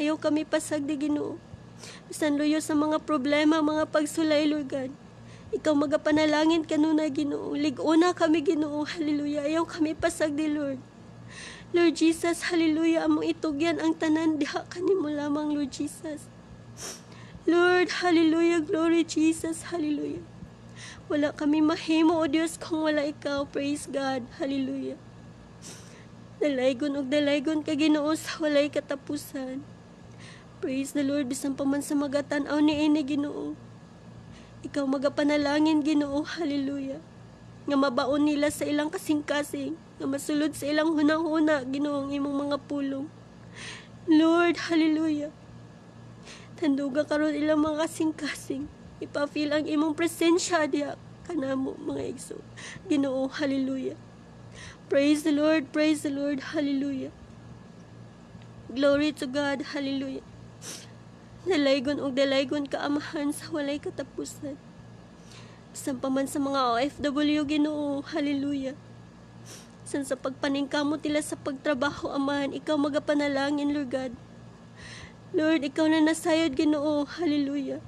Ayaw kami pasagdi Ginoo. Bisan luyo sa mga problema, mga pagsulay Lord God. Ikaw magapanalangin kanunay Ginoo. Liguna kami Ginoo. Hallelujah. Ayaw kami pasagdi Lord. Lord Jesus, hallelujah, among itugyan ang tanan, diha kanimo lamang, Lord Jesus. Lord, hallelujah, glory Jesus, hallelujah. Wala kami mahimo, O Diyos, kung wala ikaw, praise God, hallelujah. Dalaygon ka Ginoo sa walay katapusan. Praise the Lord, bisan pa man sa magatan-aw ni ini Ginoo. Ikaw magapanalangin Ginoo, hallelujah. Nga mabaon nila sa ilang kasing-kasing, nga masulod sa ilang hunang-huna, Ginoo, ang imong mga pulong. Lord, hallelujah. Tanduga karon ilang mga kasing-kasing, ipafeel ang imong presensya diha kanamo mga igsoon. Ginoo, hallelujah. Praise the Lord, hallelujah. Glory to God, hallelujah. Dalaygon ka amahan sa walay katapusan. Bisan pa man sa mga OFW Ginoo, hallelujah. Bisan sa pagpaningkamot nila sa pagtrabaho amahan, ikaw magapanalangin Lord God. Lord, ikaw na nasayod Ginoo, hallelujah.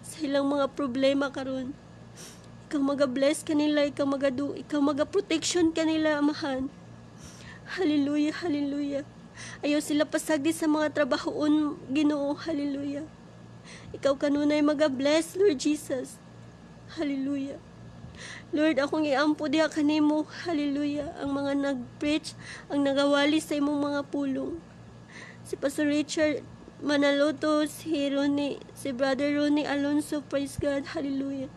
Sa ilang mga problema karon. Ikaw magabless kanila, ikaw magaprotection kanila amahan. Hallelujah, hallelujah. Ayaw sila pasagdi sa mga trabahoon Ginoo, hallelujah. Ikaw kanunay magabless Lord Jesus. Hallelujah. Lord, akong iampo diha kanimo, hallelujah, ang mga nag-preach, ang nagawali sa imong mga pulong. Si Pastor Richard Manaloto, si Brother Ronnie Alonso, praise God, hallelujah.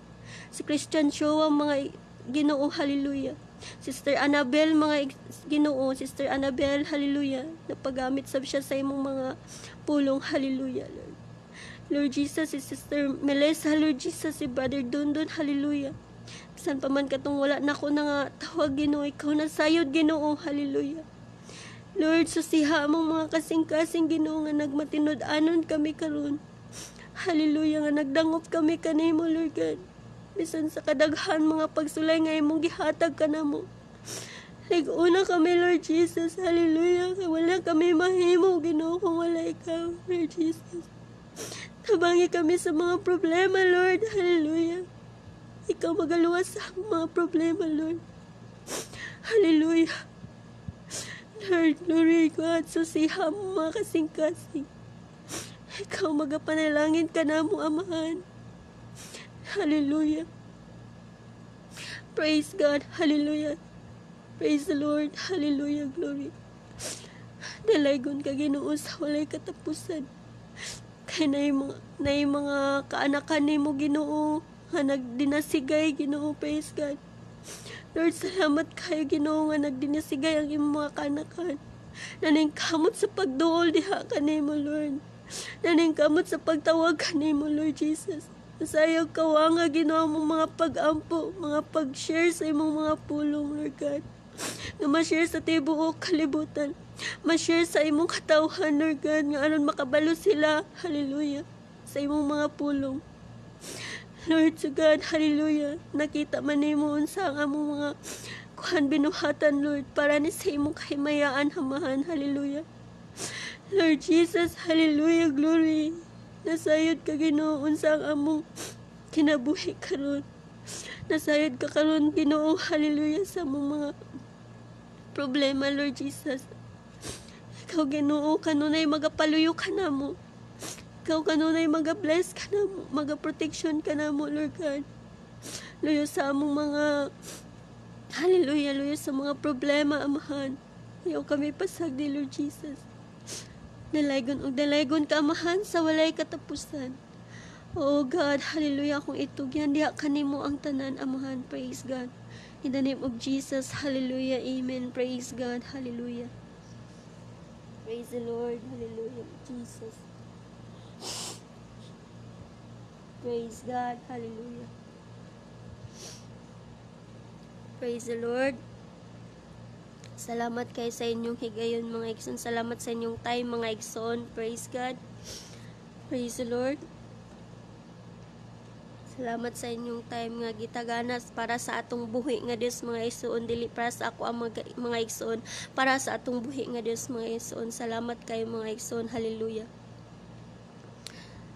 Si Christian Show, mga Ginoo, hallelujah. Sister Annabel, mga Ginoo, Sister Annabel, hallelujah. Napagamit sab siya sa imong mga pulong, hallelujah, Lord. Lord Jesus, si Sister Melissa, Lord Jesus, si Brother Dundon, hallelujah. Bisan pa man katong wala na ko na nga tawag Ginoo, ikaw na sayod Ginoo, hallelujah. Lord, susiha among mga kasing-kasing Ginoo nga nagmatinod-anon kami karon. Hallelujah, nga nagdangop kami kanimo Lord God. Bisan sa kadaghan mga pagsulay nga imong gihatag kanamo. Liguna kami Lord Jesus, hallelujah. Wala kami mahimo Ginoo kung wala ikaw Lord Jesus. Tabangi kami sa mga problema, Lord. Hallelujah. Ikaw magaluwas sa mga problema, Lord. Hallelujah. Lord, glory God. Susiha mo mga kasing-kasing. Ikaw magapanalangin ka na mo, amahan. Hallelujah. Praise God. Hallelujah. Praise the Lord. Hallelujah. Glory. Dalaygon ka Ginoo sa walay katapusan. Kaya na yung mga kaanakan ni mo Ginoo nga nagdinasigay Ginoo, praise God. Lord, salamat kayo Ginoo nga nagdinasigay ang imong mga kaanakan. Naningkamot sa pagduol diha kanimo Lord. Naningkamot sa pagtawag kanimo Lord Jesus. Nasayag kawa nga Ginoo mong mga pag-ampo, mga pag-share sa imong mga pulong Lord God. Nga ma-share sa tibuok kalibutan. Ma-share sa imong katawhan, Lord God, nga aron makabalo sila, hallelujah, sa imong mga pulong. Lord to God, hallelujah, nakita man nimo unsa ang among mga kuhan binuhatan, Lord, para ni sa imong kahimayaan, hamahan, hallelujah. Lord Jesus, hallelujah, glory. Nasayod ka Ginoo unsa ang among kinabuhi karon. Nasayod ka karon Ginoo, hallelujah, sa among mga problema, Lord Jesus. Ikaw Ginoo kanunay magapaluyo ka namo. Ikaw kanunay maga-bless ka na mo, maga-protection ka na mo, Lord God. Luyo sa among mga, hallelujah, luyo sa mga problema, Amahan. Ayaw kami pasagdi, Lord Jesus. Dalaygon ka, Amahan, sa walay katapusan. Oh God, hallelujah, kung itugyan, diha kanimo ang tanan, Amahan, praise God. In the name of Jesus, hallelujah, amen, praise God, hallelujah. Praise the Lord, hallelujah, Jesus. Praise God, hallelujah. Praise the Lord. Salamat kayo sa inyong higayon, mga igsoon. Salamat sa inyong time, mga igsoon. Praise God. Praise the Lord. Salamat sa inyong time nga gitaganas para sa atong buhi nga Dios, mga igsoon. Dili para sa ako ang mga igsoon, para sa atong buhi nga Dios, mga igsoon. Salamat kayo, mga igsoon. Hallelujah.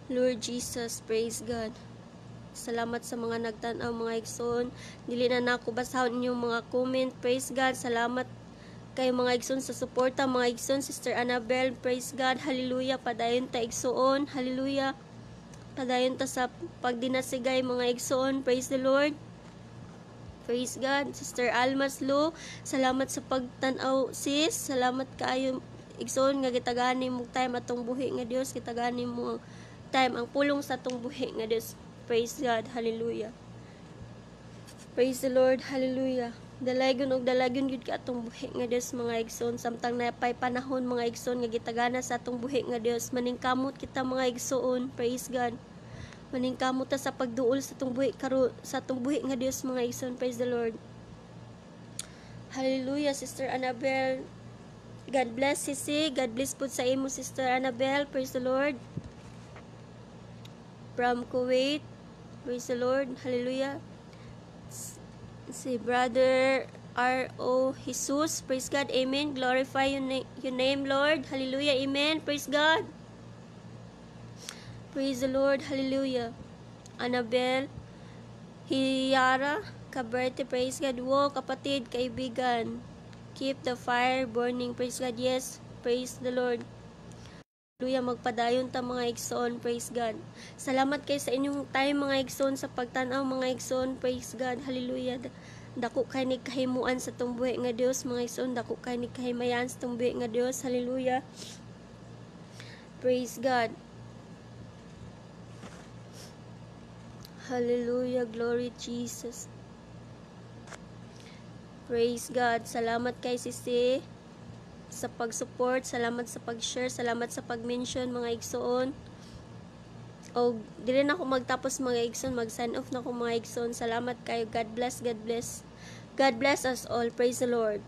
Lord Jesus, praise God. Salamat sa mga nagtanaw, mga igsoon. Dili na nako basahon inyong mga comment. Praise God. Salamat kay mga igsoon sa suporta, mga igsoon. Sister Annabel, praise God. Hallelujah. Padayon ta igsoon. Hallelujah. Padayon ta sa pagdinasigay, mga igsoon. Praise the Lord. Praise God. Sister Almas Lu, salamat sa pagtanaw, sis. Salamat kaayo, igsoon, nga gitagani mo time atong buhi nga Dios. Gitagani mo time ang pulong sa atong buhi nga Dios. Praise God. Hallelujah. Praise the Lord. Hallelujah. Dalaygon og dalaygon gyud ka atong buhi nga Dios, mga igsoon. Samtang napay panahon, mga igsoon, nga gitagana sa atong buhi nga Dios. Maningkamot kita, mga igsoon. Praise God. Maningkamot ta sa pagduol sa atong buhi sa atong buhi nga Dios, mga igsoon. Praise the Lord. Hallelujah. Sister Annabel, God bless, sisi. God bless po sa imo, Sister Annabel. Praise the Lord. From Kuwait. Praise the Lord. Hallelujah. Si Brother R.O. Jesus. Praise God. Amen. Glorify your name, Lord. Hallelujah. Amen. Praise God. Praise the Lord. Hallelujah. Annabel Hiyara Cabrete. Praise God. Wo, kapatid, kaibigan. Keep the fire burning. Praise God. Yes. Praise the Lord. Hallelujah, magpadayon ta, mga igsoon. Praise God. Salamat kayo sa inyong time, mga igsoon, sa pagtanaw, mga igsoon. Praise God. Hallelujah. Dako kay ni kahimuan sa tong buhi nga Dios, mga igsoon. Dako kay ni kahimayan sa tong buhi nga Dios. Hallelujah. Praise God. Hallelujah. Glory Jesus. Praise God. Salamat kay sisi sa pag-support, salamat sa pag-share, salamat sa pag-mention, mga igsoon. O dili na ako magtapos, mga igsoon, mag-sign off na ako, mga igsoon. Salamat kayo. God bless, God bless. God bless us all. Praise the Lord.